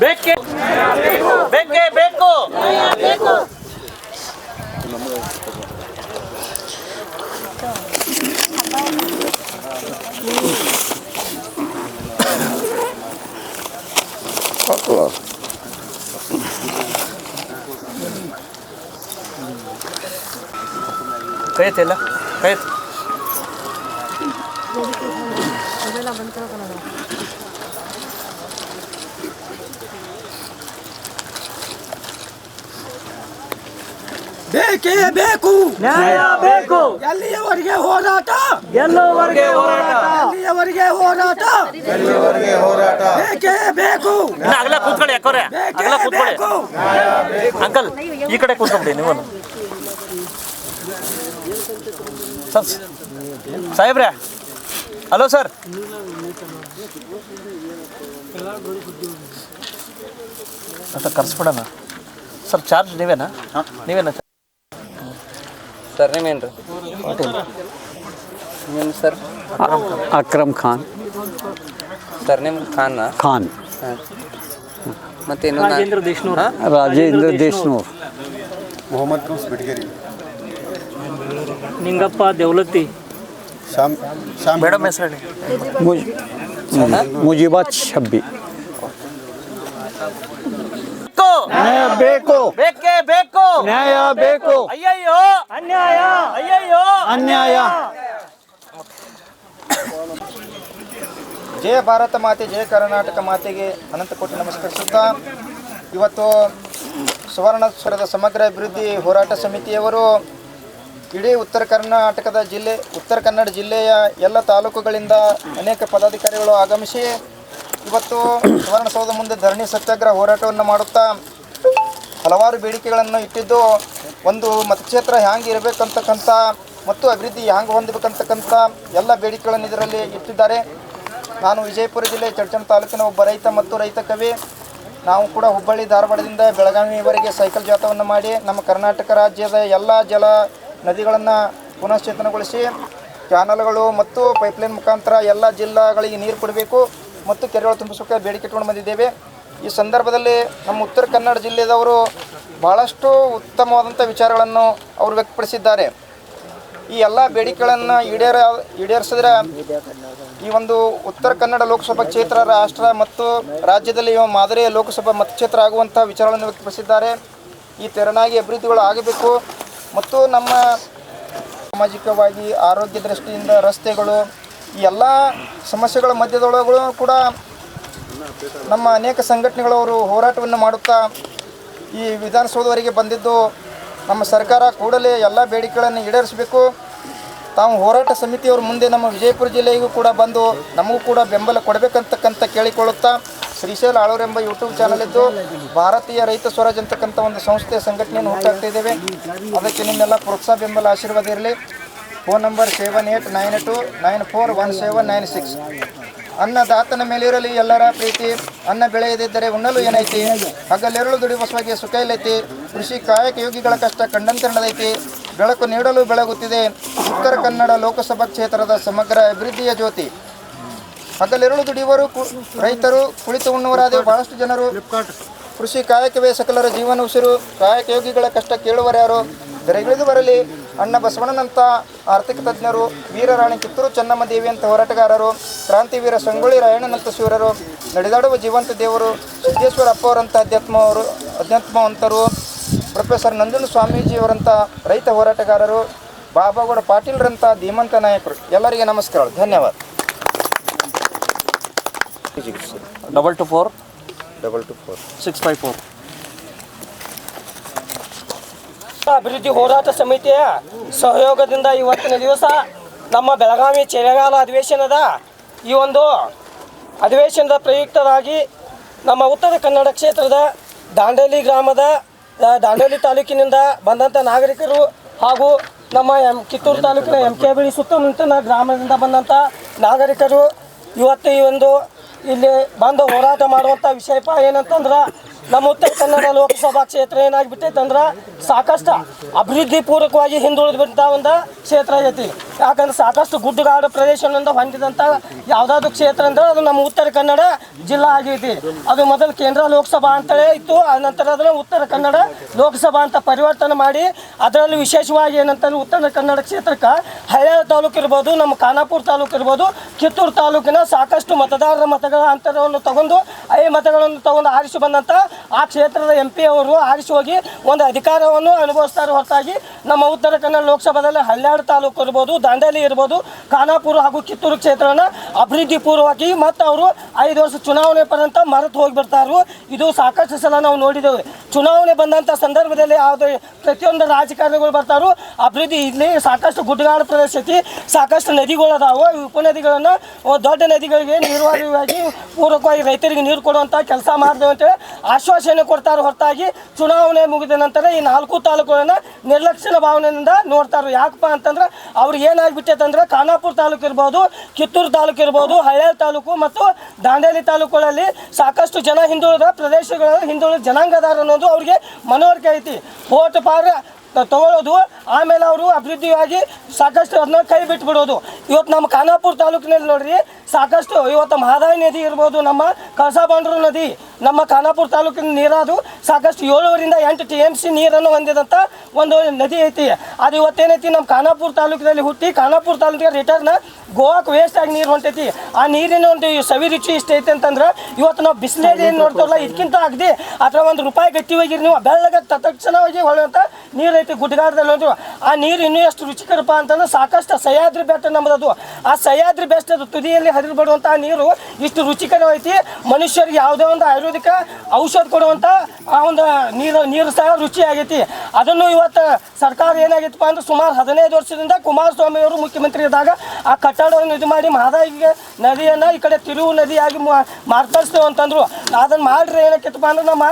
ಬೇಕೇ ಬೇಕೇ ಬೇಕು ಕೈ ಐತಿಲ್ಲ ಕೈ ಐತಿ ಬೇಕೇ ಬೇಕು ನ್ಯಾಯ ಬೇಕು ಎಲ್ಲಿಯವರೆಗೆ ಹೋರಾಟ ಎಲ್ಲವರೆಗೆ ಹೋರಾಟ ಎಲ್ಲಿಯವರೆಗೆ ಹೋರಾಟ ಎಲ್ಲಿವರೆಗೆ ಹೋರಾಟ ಬೇಕೇ ಬೇಕು ಇನ್ನು ಅಗಲ ಕೂತ್ಕೊಳ್ಳಿ ಯಾಕೋರೆ ಅಗಲ ಕೂತ್ಕೊಳ್ಳಿ ಅಂಕಲ್ ಈ ಕಡೆ ಕೂತ್ಕೊಂಬಿಡಿ ನೀವು ಸರ್ ಸಾಹೇಬ್ರೆ ಹಲೋ ಸರ್ ಸರ್ ಕರ್ಸ್ಬಿಡೋಣ ಸರ್ ಚಾರ್ಜ್ ನೀವೇನಾ ನೀವೇನಾ ಸರ್ ನೇಮೇನು ರೀ ನಿಮ್ಮ sir Akram Khan sir name Khan Khan ಮತ್ತು ಇನ್ನೊಂದು ರಾಜೇಂದ್ರ ದೇಶ್ನೂರ್ ಮೊಹಮ್ಮದ್ ಕೌಸ್ ಬಿಟ್ಗೇರಿ ನಿಂಗಪ್ಪ ದೇವಲತ್ತಿ ಶಾಮ್ ಶಾಮ್ ಮೇಡಮ್ ಹೆಸರು ಹೇಳಿ ಮುಜಿಬಾತ್ ಶಬ್ಬಿ ನ್ಯಾಯ ಬೇಕು ಬೇಕೇ ಬೇಕು ನ್ಯಾಯ ಬೇಕು ಅಯ್ಯಯ್ಯೋ ಅನ್ಯಾಯ ಅಯ್ಯಯ್ಯೋ ಅನ್ಯಾಯ ಜಯ ಭಾರತ ಮಾತೆ ಜಯ ಕರ್ನಾಟಕ ಮಾತೆಗೆ ಅನಂತ ಕೋಟಿ ನಮಸ್ಕರಿಸುತ್ತಾ ಇವತ್ತು ಸುವರ್ಣೇಶ್ವರದ ಸಮಗ್ರ ಅಭಿವೃದ್ಧಿ ಹೋರಾಟ ಸಮಿತಿಯವರು ಇಡೀ ಉತ್ತರ ಕನ್ನಡ ಜಿಲ್ಲೆಯ ಎಲ್ಲ ತಾಲೂಕುಗಳಿಂದ ಅನೇಕ ಪದಾಧಿಕಾರಿಗಳು ಆಗಮಿಸಿ ಇವತ್ತು ಸುವರ್ಣಸೌಧ ಮುಂದೆ ಧರಣಿ ಸತ್ಯಾಗ್ರಹ ಹೋರಾಟವನ್ನು ಮಾಡುತ್ತಾ ಹಲವಾರು ಬೇಡಿಕೆಗಳನ್ನು ಇಟ್ಟಿದ್ದು, ಒಂದು ಮತಕ್ಷೇತ್ರ ಹ್ಯಾಂಗೆ ಇರಬೇಕಂತಕ್ಕಂಥ ಮತ್ತು ಅಭಿವೃದ್ಧಿ ಹ್ಯಾಂಗೆ ಹೊಂದಬೇಕಂತಕ್ಕಂಥ ಎಲ್ಲ ಬೇಡಿಕೆಗಳನ್ನು ಇದರಲ್ಲಿ ಇಟ್ಟಿದ್ದಾರೆ. ನಾನು ವಿಜಯಪುರ ಜಿಲ್ಲೆ ಚಡ್ಚಣ ತಾಲೂಕಿನ ಒಬ್ಬ ರೈತ ಮತ್ತು ರೈತ ಕವಿ. ನಾವು ಕೂಡ ಹುಬ್ಬಳ್ಳಿ ಧಾರವಾಡದಿಂದ ಬೆಳಗಾವಿಯವರೆಗೆ ಸೈಕಲ್ ಜಾಥವನ್ನು ಮಾಡಿ ನಮ್ಮ ಕರ್ನಾಟಕ ರಾಜ್ಯದ ಎಲ್ಲ ಜಲ ನದಿಗಳನ್ನು ಪುನಶ್ಚೇತನಗೊಳಿಸಿ ಕ್ಯಾನಲ್ಗಳು ಮತ್ತು ಪೈಪ್ಲೈನ್ ಮುಖಾಂತರ ಎಲ್ಲ ಜಿಲ್ಲೆಗಳಿಗೆ ನೀರು ಕೊಡಬೇಕು ಮತ್ತು ಕೆರೆಗಳು ತುಂಬಿಸೋಕೆ ಬೇಡಿಕೆ ಇಟ್ಕೊಂಡು ಬಂದಿದ್ದೇವೆ. ಈ ಸಂದರ್ಭದಲ್ಲಿ ನಮ್ಮ ಉತ್ತರ ಕನ್ನಡ ಜಿಲ್ಲೆಯವರು ಭಾಳಷ್ಟು ಉತ್ತಮವಾದಂಥ ವಿಚಾರಗಳನ್ನು ಅವರು ವ್ಯಕ್ತಪಡಿಸಿದ್ದಾರೆ. ಈ ಎಲ್ಲ ಬೇಡಿಕೆಗಳನ್ನು ಈಡೇರಿಸಿದ್ರೆ ಈ ಒಂದು ಉತ್ತರ ಕನ್ನಡ ಲೋಕಸಭಾ ಕ್ಷೇತ್ರ ರಾಷ್ಟ್ರ ಮತ್ತು ರಾಜ್ಯದಲ್ಲಿ ಮಾದರಿಯ ಲೋಕಸಭಾ ಮತಕ್ಷೇತ್ರ ಆಗುವಂಥ ವಿಚಾರಗಳನ್ನು ವ್ಯಕ್ತಪಡಿಸಿದ್ದಾರೆ. ಈ ತೆರನಾಗಿ ಅಭಿವೃದ್ಧಿಗಳು ಆಗಬೇಕು ಮತ್ತು ನಮ್ಮ ಸಾಮಾಜಿಕವಾಗಿ ಆರೋಗ್ಯ ದೃಷ್ಟಿಯಿಂದ ರಸ್ತೆಗಳು ಈ ಎಲ್ಲ ಸಮಸ್ಯೆಗಳ ಮಧ್ಯದೊಳಗೂ ಕೂಡ ನಮ್ಮ ಅನೇಕ ಸಂಘಟನೆಗಳವರು ಹೋರಾಟವನ್ನು ಮಾಡುತ್ತಾ ಈ ವಿಧಾನಸೌಧವರೆಗೆ ಬಂದಿದ್ದು, ನಮ್ಮ ಸರ್ಕಾರ ಕೂಡಲೇ ಎಲ್ಲ ಬೇಡಿಕೆಗಳನ್ನು ಈಡೇರಿಸಬೇಕು. ತಾವು ಹೋರಾಟ ಸಮಿತಿಯವರು ಮುಂದೆ ನಮ್ಮ ವಿಜಯಪುರ ಜಿಲ್ಲೆಗೂ ಕೂಡ ಬಂದು ನಮಗೂ ಕೂಡ ಬೆಂಬಲ ಕೊಡಬೇಕಂತಕ್ಕಂಥ ಕೇಳಿಕೊಳ್ಳುತ್ತಾ, ಶ್ರೀಶೈಲ ಆಳೂರು ಎಂಬ ಯೂಟ್ಯೂಬ್ ಚಾನಲ್ ಇದ್ದು ಭಾರತೀಯ ರೈತ ಸ್ವರಾಜ್ ಅಂತಕ್ಕಂಥ ಒಂದು ಸಂಸ್ಥೆಯ ಸಂಘಟನೆಯನ್ನು ಹುಟ್ಟಾಗ್ತಾ ಇದ್ದೇವೆ. ಅದಕ್ಕೆ ನಿಮ್ಮೆಲ್ಲ ಪ್ರೋತ್ಸಾಹ ಬೆಂಬಲ ಆಶೀರ್ವಾದ ಇರಲಿ. Phone number 7892941796. ಅನ್ನದಾತನ ಮೇಲಿರಲಿ ಎಲ್ಲರ ಪ್ರೀತಿ, ಅನ್ನ ಬೆಳೆಯದಿದ್ದರೆ ಉಣ್ಣಲು ಏನೈತಿ, ಹಗಲೆರಳು ದುಡಿಯುವ ಬಸವಗೆ ಸುಖ ಇಲ್ಲೈತಿ, ಕೃಷಿ ಕಾಯಕ ಯೋಗಿಗಳ ಕಷ್ಟ ಕಂಡಂತೆ ನಡೆದೈತಿ, ಬೆಳಕು ನೀಡಲು ಬೆಳಗುತ್ತಿದೆ ಉತ್ತರ ಕನ್ನಡ ಲೋಕಸಭಾ ಕ್ಷೇತ್ರದ ಸಮಗ್ರ ಅಭಿವೃದ್ಧಿಯ ಜ್ಯೋತಿ. ಹಗಲೆರಳು ದುಡಿಯುವರು ರೈತರು, ಕುಳಿತು ಉಣ್ಣುವರಾದ ಬಹಳಷ್ಟು ಜನರು, ಕೃಷಿ ಕಾಯಕವೇ ಸಕಲರ ಜೀವನ ಉಸಿರು, ಕಾಯಕ ಯೋಗಿಗಳ ಕಷ್ಟ ಕೇಳುವರ್ಯಾರು, ಬೆರೆಗಿಳಿದು ಬರಲಿ ಅಣ್ಣ ಬಸವಣ್ಣನಂಥ ಆರ್ಥಿಕ ತಜ್ಞರು, ವೀರರಾಣಿ ಕಿತ್ತೂರು ಚೆನ್ನಮ್ಮ ದೇವಿ ಅಂತ ಹೋರಾಟಗಾರರು, ಕ್ರಾಂತಿವೀರ ಸಂಗೊಳ್ಳಿ ರಾಯಣ್ಣನಂಥ ಶಿವರರು, ನಡೆದಾಡುವ ಜೀವಂತ ದೇವರು ಸಿದ್ದೇಶ್ವರ ಅಪ್ಪ ಅವರಂಥ ಅಧ್ಯಾತ್ಮವಂತರು, ಪ್ರೊಫೆಸರ್ ನಂಜನ ಸ್ವಾಮೀಜಿಯವರಂಥ ರೈತ ಹೋರಾಟಗಾರರು, ಬಾಬಾಗೌಡ ಪಾಟೀಲ್ರಂಥ ಧೀಮಂತ ನಾಯಕರು. ಎಲ್ಲರಿಗೆ ನಮಸ್ಕಾರಗಳು, ಧನ್ಯವಾದ. 224 654. ಅಭಿವೃದ್ಧಿ ಹೋರಾಟ ಸಮಿತಿಯ ಸಹಯೋಗದಿಂದ ಇವತ್ತಿನ ದಿವಸ ನಮ್ಮ ಬೆಳಗಾವಿ ಚಳಿಗಾಲ ಅಧಿವೇಶನದ ಈ ಒಂದು ಅಧಿವೇಶನದ ಪ್ರಯುಕ್ತವಾಗಿ ನಮ್ಮ ಉತ್ತರ ಕನ್ನಡ ಕ್ಷೇತ್ರದ ದಾಂಡೇಲಿ ತಾಲೂಕಿನಿಂದ ಬಂದಂಥ ನಾಗರಿಕರು ಹಾಗೂ ನಮ್ಮ ಕಿತ್ತೂರು ತಾಲೂಕಿನ MKBಳಿ ಸುತ್ತಮುತ್ತಲಿನ ಗ್ರಾಮದಿಂದ ಬಂದಂಥ ನಾಗರಿಕರು ಇವತ್ತು ಈ ಒಂದು ಇಲ್ಲಿ ಬಂದು ಹೋರಾಟ ಮಾಡುವಂಥ ವಿಷಯಪ ಏನಂತಂದ್ರೆ, ನಮ್ಮ ಉತ್ತರ ಕನ್ನಡ ಲೋಕಸಭಾ ಕ್ಷೇತ್ರ ಏನಾಗಿಬಿಟ್ಟೈತಂದ್ರೆ ಸಾಕಷ್ಟು ಅಭಿವೃದ್ಧಿ ಪೂರ್ವಕವಾಗಿ ಹಿಂದುಳಿದು ಬಿಟ್ಟ ಒಂದು ಕ್ಷೇತ್ರ ಐತಿ. ಯಾಕಂದ್ರೆ ಸಾಕಷ್ಟು ಗುಡ್ಡಗಾಡು ಪ್ರದೇಶದಿಂದ ಹೊಂದಿದಂಥ ಯಾವುದಾದ್ರು ಕ್ಷೇತ್ರ ಅಂದ್ರೆ ಅದು ನಮ್ಮ ಉತ್ತರ ಕನ್ನಡ ಜಿಲ್ಲಾ ಆಗೈತಿ. ಅದು ಮೊದಲು ಕೇಂದ್ರ ಲೋಕಸಭಾ ಅಂತಲೇ ಇತ್ತು. ಆನಂತರ ಅದನ್ನು ಉತ್ತರ ಕನ್ನಡ ಲೋಕಸಭಾ ಅಂತ ಪರಿವರ್ತನೆ ಮಾಡಿ ಅದರಲ್ಲಿ ವಿಶೇಷವಾಗಿ ಏನಂತಂದ್ರೆ ಉತ್ತರ ಕನ್ನಡ ಕ್ಷೇತ್ರಕ್ಕೆ ಹಳ್ಯಾಳ ತಾಲೂಕು ಇರ್ಬೋದು, ನಮ್ಮ ಖಾನಾಪುರ ತಾಲೂಕು ಇರ್ಬೋದು, ಕಿತ್ತೂರು ತಾಲೂಕಿನ ಸಾಕಷ್ಟು ಮತದಾರರ ಮತಗಳ ಅಂತರವನ್ನು ತಗೊಂಡು ಮತಗಳನ್ನು ತಗೊಂಡು ಆರಿಸಿ ಬಂದಂಥ ಆ ಕ್ಷೇತ್ರದ MP ಅವರು ಆರಿಸಿ ಹೋಗಿ ಒಂದು ಅಧಿಕಾರವನ್ನು ಅನುಭವಿಸ್ತಾರೆ. ಹೊರತಾಗಿ ನಮ್ಮ ಉತ್ತರ ಕನ್ನಡ ಲೋಕಸಭಾದಲ್ಲಿ ಹಳ್ಯಾಳ ತಾಲೂಕು ಇರ್ಬೋದು, ದಾಂಡೇಲಿ ಇರ್ಬೋದು, ಖಾನಾಪುರ ಹಾಗೂ ಕಿತ್ತೂರು ಕ್ಷೇತ್ರನ ಅಭಿವೃದ್ಧಿ ಪೂರ್ವವಾಗಿ ಮತ್ತು ಅವರು 5 ವರ್ಷ ಚುನಾವಣೆ ಪರ್ಯಂತ ಮರೆತು ಹೋಗಿಬಿಡ್ತಾರು. ಇದು ಸಾಕಷ್ಟು ಸಲ ನಾವು ನೋಡಿದ್ದೇವೆ. ಚುನಾವಣೆ ಬಂದಂಥ ಸಂದರ್ಭದಲ್ಲಿ ಯಾವುದೇ ಪ್ರತಿಯೊಂದು ರಾಜಕಾರಣಿಗಳು ಬರ್ತಾರೋ ಅಭಿವೃದ್ಧಿ ಇಲ್ಲಿ ಸಾಕಷ್ಟು ಗುಡ್ಡಗಾಡು ಪ್ರದೇಶ ಐತಿ, ಸಾಕಷ್ಟು ನದಿಗಳು ಅದಾವೆ. ಉಪನದಿಗಳನ್ನು ದೊಡ್ಡ ನದಿಗಳಿಗೆ ನೀರಾವರಿಯಾಗಿ ಪೂರ್ವಕವಾಗಿ ರೈತರಿಗೆ ನೀರು ಕೊಡುವಂಥ ಕೆಲಸ ಮಾಡಿದೆವು ಅಂತೇಳಿ ಆಶ್ವಾಸನೆ ಕೊಡ್ತಾರೆ. ಹೊರತಾಗಿ ಚುನಾವಣೆ ಮುಗಿದ ನಂತರ ಈ 4 ತಾಲೂಕುಗಳನ್ನು ನಿರ್ಲಕ್ಷ್ಯ ಭಾವನೆಯಿಂದ ನೋಡ್ತಾರೆ. ಯಾಕಪ್ಪ ಅಂತಂದ್ರೆ ಅವ್ರಿಗೆ ಏನಾಗ್ಬಿಟ್ಟೈತಂದ್ರೆ ಖಾನಾಪುರ ತಾಲೂಕು ಇರ್ಬೋದು, ಕಿತ್ತೂರು ತಾಲೂಕು ಇರ್ಬೋದು, ಹಳ್ಯಾಳ ತಾಲೂಕು ಮತ್ತು ದಾಂಡೇಲಿ ತಾಲೂಕುಗಳಲ್ಲಿ ಸಾಕಷ್ಟು ಜನ ಹಿಂದುಳಿದ ಪ್ರದೇಶಗಳಲ್ಲಿ ಹಿಂದುಳಿದ ಜನಾಂಗದಾರ ಅನ್ನೋದು ಅವ್ರಿಗೆ ಮನವರಿಕೆ ಐತಿ. ವೋಟ್ ಪಾರ ತಗೊಳ್ಳೋದು, ಆಮೇಲೆ ಅವರು ಅಭಿವೃದ್ಧಿಯಾಗಿ ಸಾಕಷ್ಟು ಅದನ್ನ ಕೈ ಬಿಟ್ಟು ಬಿಡೋದು. ಇವತ್ತು ನಮ್ಮ ಖಾನಾಪುರ ತಾಲೂಕಿನಲ್ಲಿ ನೋಡ್ರಿ ಸಾಕಷ್ಟು ಇವತ್ತು ಮಹದಾಯಿ ನದಿ ಇರ್ಬೋದು, ನಮ್ಮ ಕಳಸಾ-ಬಂಡೂರು ನದಿ ನಮ್ಮ ಖಾನಾಪುರ ತಾಲೂಕಿನ ನೀರಾದು ಸಾಕಷ್ಟು 7ರಿಂದ 8 TMC ನೀರನ್ನು ಹೊಂದಿದಂಥ ಒಂದು ನದಿ ಐತಿ. ಅದು ಇವತ್ತೇನೈತಿ ನಮ್ಮ ಖಾನಾಪುರ ತಾಲೂಕಿನಲ್ಲಿ ಹುಟ್ಟಿ ಖಾನಾಪುರ ತಾಲೂಕಿಗೆ ರಿಟರ್ನ್ ಗೋವಾಕ್ಕೆ ವೇಸ್ಟಾಗಿ ನೀರು ಹೊಂಟೈತಿ. ಆ ನೀರಿನ ಒಂದು ಸವಿ ರುಚಿ ಇಷ್ಟ ಐತೆ ಅಂತಂದ್ರೆ ಇವತ್ತು ನಾವು ಬಿಸಿಲೇರಿ ಏನು ನೋಡ್ತಾರಲ್ಲ ಇದಕ್ಕಿಂತ ಆಗದೆ ಅಥವಾ ₹1 ಗಟ್ಟಿ ಹೋಗಿರಿ ನೀವು ಬೆಳ್ಳಗೆ ತಕ್ಷಣವಾಗಿ ಹೊಳೆಯುವಂಥ ನೀರು ಐತಿ. ಗುಡ್ಡಗಾಡದಲ್ಲಿ ಒಂದು ಅಂತಂದ್ರು ಆ ನೀರು ಇನ್ನೂ ಎಷ್ಟು ರುಚಿಕರಪ್ಪ ಅಂತಂದ್ರೆ ಸಾಕಷ್ಟು ಸಹ್ಯಾದ್ರಿ ಬೆಟ್ಟ ನಮ್ಮದು. ಆ ಸಹ್ಯಾದ್ರಿ ಬೆಟ್ಟದ ತುದಿಯಲ್ಲಿ ಹರಿದು ಬಿಡುವಂಥ ನೀರು ಇಷ್ಟು ರುಚಿಕರವೈತಿ. ಮನುಷ್ಯರಿಗೆ ಯಾವುದೇ ಒಂದು ಆಯುರ್ವೇದಿಕ ಔಷಧ ಕೊಡುವಂಥ ಆ ಒಂದು ನೀರು ಸಹ ರುಚಿಯಾಗೈತಿ. ಅದನ್ನು ಇವತ್ತು ಸರ್ಕಾರ ಏನಾಗಿತ್ತಪ್ಪ ಅಂದ್ರೆ ಸುಮಾರು 15 ವರ್ಷದಿಂದ ಕುಮಾರಸ್ವಾಮಿ ಅವರು ಮುಖ್ಯಮಂತ್ರಿ ಇದ್ದಾಗ ಆ ಕಟ್ಟಡವನ್ನು ಇದು ಮಾಡಿ ಮಹದಾಯಿ ನದಿಯನ್ನು ಈ ಕಡೆ ತಿರುವು ನದಿಯಾಗಿ ಮಾರ್ಪಡಿಸ್ತೇವೆ ಅಂತಂದ್ರು. ಅದನ್ನು ಮಾಡ್ರೆ ಏನಕ್ಕಿತ್ತಪ್ಪ ಅಂದ್ರೆ ನಮ್ಮ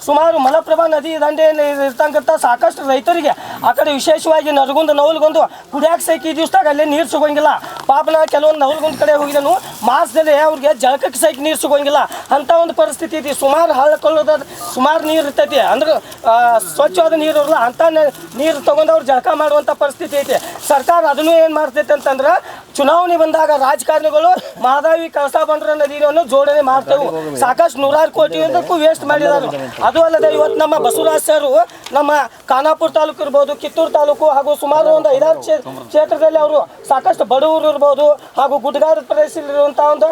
ಸುಮಾರು ಮಲಪ್ರಭಾ ನದಿ ದಂಡೆಯಲ್ಲಿ ಇರ್ತಕ್ಕಂಥ ಸಾಕಷ್ಟು ರೈತರಿಗೆ ಆ ಕಡೆ ವಿಶೇಷವಾಗಿ ನರಗುಂದ ನವಲಗುಂದು ಕುಡಿಯಾಕೆ ಸೈಕಿ ದಿವಸದಾಗ ಅಲ್ಲೇ ನೀರು ಸಿಗೋಂಗಿಲ್ಲ. ಪಾಪನ ಕೆಲವೊಂದು ನವಲಗುಂದ ಕಡೆ ಹೋಗಿದನು ಮಾಸದಲ್ಲಿ ಅವ್ರಿಗೆ ಜಳಕಕ್ಕೆ ಸೈಕಿ ನೀರು ಸಿಗೋಂಗಿಲ್ಲ. ಅಂಥ ಒಂದು ಪರಿಸ್ಥಿತಿ ಐತಿ. ಸುಮಾರು ಹಳ್ಳಕೊಳ್ಳೋದ ಸುಮಾರು ನೀರು ಇರ್ತೈತಿ ಅಂದ್ರೆ ಸ್ವಚ್ಛವಾದ ನೀರು ಇರಲ್ಲ. ಅಂಥ ನೀರು ತೊಗೊಂಡು ಅವ್ರು ಜಳಕ ಮಾಡುವಂಥ ಪರಿಸ್ಥಿತಿ ಐತಿ. ಸರ್ಕಾರ ಅದನ್ನು ಏನು ಮಾಡ್ತೈತೆ ಅಂತಂದ್ರೆ ಚುನಾವಣೆ ಬಂದಾಗ ರಾಜಕಾರಣಿಗಳು ಮಹದಾಯಿ ಕಳಸಾ ಬಂಡೂರಿ ನದಿಯನ್ನು ಜೋಡಣೆ ಮಾಡ್ತೇವೆ ಸಾಕಷ್ಟು 100 ಕೋಟಿಗೂ ವೇಸ್ಟ್ ಮಾಡಿದ್ದಾರೆ. ಅದು ಅಲ್ಲದೆ ಇವತ್ತು ನಮ್ಮ ಬಸವರಾಜ್ ಸರ್ ನಮ್ಮ ಖಾನಾಪುರ ತಾಲೂಕು ಇರ್ಬೋದು, ಕಿತ್ತೂರು ತಾಲೂಕು ಹಾಗೂ ಸುಮಾರು ಒಂದು 5-6 ಕ್ಷೇತ್ರದಲ್ಲಿ ಅವರು ಸಾಕಷ್ಟು ಬಡವರು ಇರ್ಬೋದು ಹಾಗೂ ಗುಡ್ಡಗಾಡ ಪ್ರದೇಶದಲ್ಲಿರುವಂಥ ಒಂದು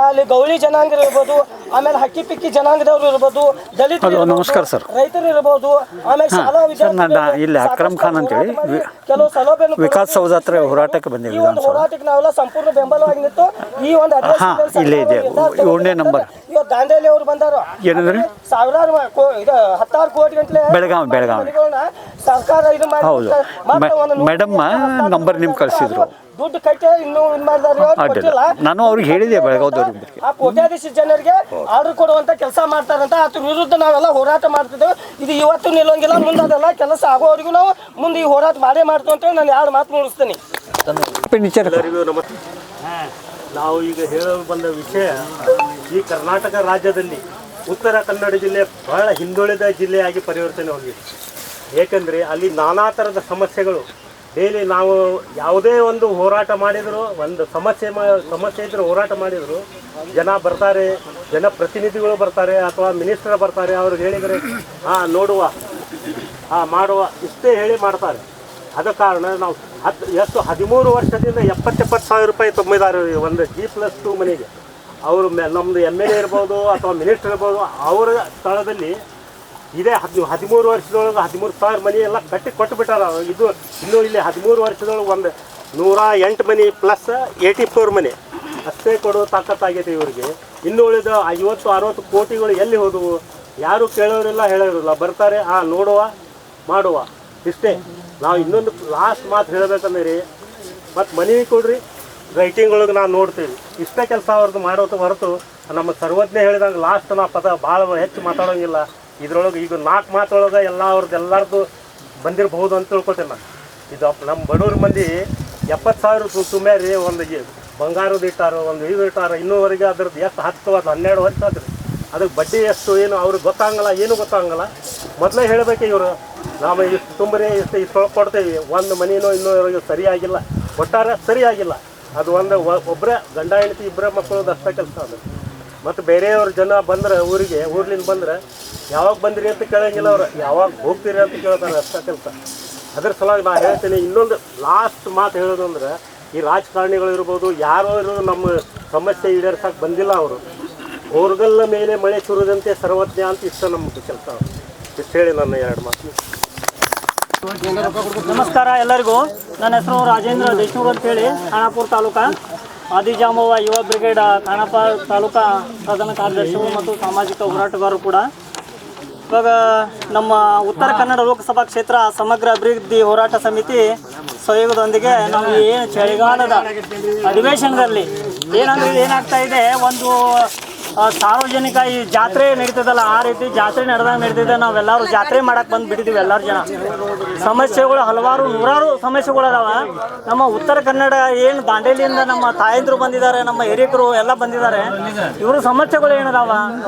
ಅಲ್ಲಿ ಗೌಳಿ ಜನಾಂಗ ಇರ್ಬೋದು, ಆಮೇಲೆ ಹಕ್ಕಿ ಪಿಕ್ಕಿ ಜನಾಂಗದವರು ಇರ್ಬೋದು, ದಲಿತರು, ನಮಸ್ಕಾರ ಸರ್. ರೈತರು ಇರ್ಬೋದು, ಆಮೇಲೆ ಶಾಲಾ ವಿದ್ಯಾರ್ಥಿಗಳು ಇಲ್ಲಿ ಅಕ್ರಮ್ ಖಾನ್ ಅಂತೇಳಿ ಕೆಲವು ಸೌಲಭ್ಯ ವಿಕಾಸ್ ಸೌಧ ಹತ್ರ ಹೋರಾಟಕ್ಕೆ ಬಂದಿದ್ದೀವಿ. ಈ ಒಂದು ಹೋರಾಟಕ್ಕೆ ನಾವೆಲ್ಲ ಸಂಪೂರ್ಣ ಬೆಂಬಲವಾಗಿ ನಿಂತು ಈ ಒಂದು ಇಲ್ಲೇ ಇದೆ 7ನೇ ನಂಬರ್. ಇವತ್ತು ದಾಂಡೇಲಿ ಅವರು ಬಂದಾರು ಏನಂದ್ರೆ ಸಾವಿರಾರು 10 ಕೋಟಿ ಗಂಟಲೆ ಬೆಳಗಾವಿ ಸರ್ಕಾರ ಇದು ಹೌದು. ಮೇಡಮ್ ನಂಬರ್ ನಿಮ್ಗೆ ಕಳಿಸಿದ್ರು. ದುಡ್ಡು ಕಟ್ಟಿ ಇನ್ನೂ ಇದು ಮಾಡಿದಾರೆ. ನಾನು ಅವ್ರಿಗೆ ಹೇಳಿದೆ ಬೆಳಗಾವ್ದವ್ರಿಗೆ. ಆ ಕೋಟ್ಯಾಧೀಶ ಜನರಿಗೆ ಆರ್ಡರ್ ಕೊಡುವಂತ ಕೆಲಸ ಮಾಡ್ತಾರಂತ ಅದ್ರ ವಿರುದ್ಧ ನಾವೆಲ್ಲ ಹೋರಾಟ ಮಾಡ್ತಿದ್ದೇವೆ. ಇದು ಇವತ್ತು ನಿಲ್ಲೋಂಗಿಲ್ಲ, ಮುಂದೆ ಅದೆಲ್ಲ ಕೆಲಸ ಆಗೋವರೆಗೂ ನಾವು ಮುಂದೆ ಈ ಹೋರಾಟ ಮಾಡೇ ಮಾಡ್ತೀವಿ ಅಂತೇಳಿ ನಾನು 2 ಮಾತು ಮುಗಿಸ್ತೀನಿ. ಎಲ್ಲರಿಗೂ ನಮಸ್ತೆ. ನಾವು ಈಗ ಹೇಳಲು ಬಂದ ವಿಷಯ, ಈ ಕರ್ನಾಟಕ ರಾಜ್ಯದಲ್ಲಿ ಉತ್ತರ ಕನ್ನಡ ಜಿಲ್ಲೆ ಬಹಳ ಹಿಂದುಳಿದ ಜಿಲ್ಲೆಯಾಗಿ ಪರಿವರ್ತನೆ ಹೋಗಿದೆ. ಏಕೆಂದರೆ ಅಲ್ಲಿ ನಾನಾ ಥರದ ಸಮಸ್ಯೆಗಳು ಡೈಲಿ ನಾವು ಯಾವುದೇ ಒಂದು ಹೋರಾಟ ಮಾಡಿದರೂ, ಒಂದು ಸಮಸ್ಯೆ ಇದ್ದರೆ ಹೋರಾಟ ಮಾಡಿದರು ಜನ ಬರ್ತಾರೆ, ಜನಪ್ರತಿನಿಧಿಗಳು ಬರ್ತಾರೆ ಅಥವಾ ಮಿನಿಸ್ಟರ್ ಬರ್ತಾರೆ. ಅವ್ರಿಗೆ ಹೇಳಿದರೆ ನೋಡುವ ಮಾಡುವ ಇಷ್ಟೇ ಹೇಳಿ ಮಾಡ್ತಾರೆ. ಅದ ಕಾರಣ ನಾವು 13 ವರ್ಷದಿಂದ 70 ಸಾವಿರ ರೂಪಾಯಿ ತುಂಬಿದ್ದಾರೆ ಒಂದು G+2 ಮನೆಗೆ. ಅವರು ನಮ್ಮದು MLA ಇರ್ಬೋದು ಅಥವಾ ಮಿನಿಸ್ಟರ್ ಇರ್ಬೋದು, ಅವರ ಸ್ಥಳದಲ್ಲಿ ಇದೇ 13 ವರ್ಷದೊಳಗೆ 13,000 ಮನೆ ಎಲ್ಲ ಕಟ್ಟಿ ಕೊಟ್ಟುಬಿಟ್ಟಾರ. ಇದು ಇನ್ನೂ ಇಲ್ಲಿ 13 ವರ್ಷದೊಳಗೆ ಒಂದು 108 ಮನೆ ಪ್ಲಸ್ 84 ಮನೆ ಅಷ್ಟೇ ಕೊಡೋ ತಾಕತ್ತಾಗೈತೆ ಇವರಿಗೆ. ಇನ್ನು ಉಳಿದ 50-60 ಕೋಟಿಗಳು ಎಲ್ಲಿ ಹೋದವು? ಯಾರು ಕೇಳೋರಿಲ್ಲ, ಹೇಳೋರಿಲ್ಲ. ಬರ್ತಾರೆ, ನೋಡುವ ಮಾಡುವ ಇಷ್ಟೇ. ನಾವು ಇನ್ನೊಂದು ಲಾಸ್ಟ್ ಮಾತು ಹೇಳಬೇಕಂದ್ರೆ, ಮತ್ತು ಮನವಿ ಕೊಡ್ರಿ, ರೈಟಿಂಗ್ ಒಳಗೆ ನಾವು ನೋಡ್ತೀವಿ. ಇಷ್ಟೇ ಕೆಲಸ ಅವ್ರದ್ದು ಮಾಡೋದು ಹೊರತು ನಮ್ಮ ಸರ್ವಜ್ಞ ಹೇಳಿದಂಗೆ ಲಾಸ್ಟ್ ನಾ ಪದ ಭಾಳ ಹೆಚ್ಚು ಮಾತಾಡೋಂಗಿಲ್ಲ. ಇದ್ರೊಳಗೆ ಈಗ 4 ಮಾತೊಳಗೆ ಎಲ್ಲ ಎಲ್ಲರದ್ದು ಬಂದಿರಬಹುದು ಅಂತ ತಿಳ್ಕೊತೇನೆ ನಾನು. ಇದು ನಮ್ಮ ಬಡವ್ರ ಮಂದಿ 70,000 ತುಂಬ್ಯಾರಿ. ಒಂದು ಬಂಗಾರದ ಇಟ್ಟಾರು, ಒಂದು ಇದು ಇಟ್ಟಾರ. ಇನ್ನೂವರೆಗೆ ಅದ್ರದ್ದು ಎಷ್ಟು 10 ಅದು 12 ವರ್ಷ ಆದ್ರಿ. ಅದಕ್ಕೆ ಬಡ್ಡಿ ಎಷ್ಟು ಏನು ಅವ್ರಿಗೆ ಗೊತ್ತಾಗಲ್ಲ, ಏನು ಗೊತ್ತಾಗಲ್ಲ. ಮೊದಲೇ ಹೇಳಬೇಕು ಇವರು, ನಾವು ಇಷ್ಟು ತುಂಬ್ರಿ ಇಷ್ಟು ಕೊಡ್ತೇವೆ. ಒಂದು ಮನೇನೋ ಇನ್ನೂವರೆಗೆ ಸರಿಯಾಗಿಲ್ಲ, ಒಟ್ಟಾರೆ ಸರಿಯಾಗಿಲ್ಲ. ಅದು ಒಬ್ಬರೇ ಗಂಡ ಹೆಂಡತಿ ಇಬ್ಬರೇ ಮಕ್ಕಳದ್ದು ಅಷ್ಟೇ ಕೆಲಸ ಅದು. ಮತ್ತು ಬೇರೆಯವ್ರ ಜನ ಬಂದ್ರೆ ಊರ್ಲಿಂದ ಬಂದರೆ ಯಾವಾಗ ಬಂದಿರಿ ಅಂತ ಕೇಳೋಂಗಿಲ್ಲ, ಅವ್ರು ಯಾವಾಗ ಹೋಗ್ತೀರಿ ಅಂತ ಕೇಳ್ತಾರೆ, ಅಷ್ಟೇ ಕೆಲಸ. ಅದ್ರ ಸಲುವಾಗಿ ನಾನು ಹೇಳ್ತೀನಿ. ಇನ್ನೊಂದು ಲಾಸ್ಟ್ ಮಾತು ಹೇಳೋದು ಅಂದ್ರೆ, ಈ ರಾಜಕಾರಣಿಗಳು ಇರ್ಬೋದು, ಯಾರೋ ಇರೋದು ನಮ್ಮ ಸಮಸ್ಯೆ ಈಡೇರ್ಸಕ್ಕೆ ಬಂದಿಲ್ಲ. ಅವರು ಹೊರಗಲ್ಲ ಮೇಲೆ ಮಳೆ ಸುರಿದಂತೆ ಸರ್ವಜ್ಞ ಅಂತ ಇಷ್ಟ ನಮ್ಮ ಕೆಲಸ. ಇಷ್ಟು ಹೇಳಿ ನನ್ನ 2 ಮಾತು. ನಮಸ್ಕಾರ ಎಲ್ಲರಿಗೂ. ನನ್ನ ಹೆಸರು ರಾಜೇಂದ್ರ ದೇಶಮುಖ್ ಅಂತೇಳಿ, ಖಾನಾಪುರ ತಾಲೂಕು ಆದಿಜಾಂಬವ ಯುವ ಬ್ರಿಗೇಡ್ ಖಾನಾಪುರ ತಾಲೂಕಾ ಪ್ರಧಾನ ಕಾರ್ಯದರ್ಶಿಗಳು ಮತ್ತು ಸಾಮಾಜಿಕ ಹೋರಾಟಗಾರರು ಕೂಡ. ಇವಾಗ ನಮ್ಮ ಉತ್ತರ ಕನ್ನಡ ಲೋಕಸಭಾ ಕ್ಷೇತ್ರ ಸಮಗ್ರ ಅಭಿವೃದ್ಧಿ ಹೋರಾಟ ಸಮಿತಿ ಸಹಯೋಗದೊಂದಿಗೆ ನಾವು ಏನು ಚಳಿಗಾಲದ ಅಧಿವೇಶನದಲ್ಲಿ ಏನಾಗ್ತಾ ಇದೆ, ಒಂದು ಸಾರ್ವಜನಿಕ ಈ ಜಾತ್ರೆ ನಡೀತದಲ್ಲ, ಆ ರೀತಿ ಜಾತ್ರೆ ನಡೆದಾಗ ನಡೀತಿದೆ. ನಾವೆಲ್ಲರೂ ಜಾತ್ರೆ ಮಾಡಕ್ಕೆ ಬಂದುಬಿಟ್ಟಿದ್ದೀವಿ. ಎಲ್ಲರೂ ಜನ ಸಮಸ್ಯೆಗಳು ಹಲವಾರು 100 ಸಮಸ್ಯೆಗಳು ಅದಾವ. ನಮ್ಮ ಉತ್ತರ ಕನ್ನಡ ಏನು ದಾಂಡೇಲಿಯಿಂದ ನಮ್ಮ ತಾಯಂದಿರು ಬಂದಿದ್ದಾರೆ, ನಮ್ಮ ಹಿರಿಯರು ಎಲ್ಲ ಬಂದಿದ್ದಾರೆ. ಇವರು ಸಮಸ್ಯೆಗಳು ಏನದಾವ,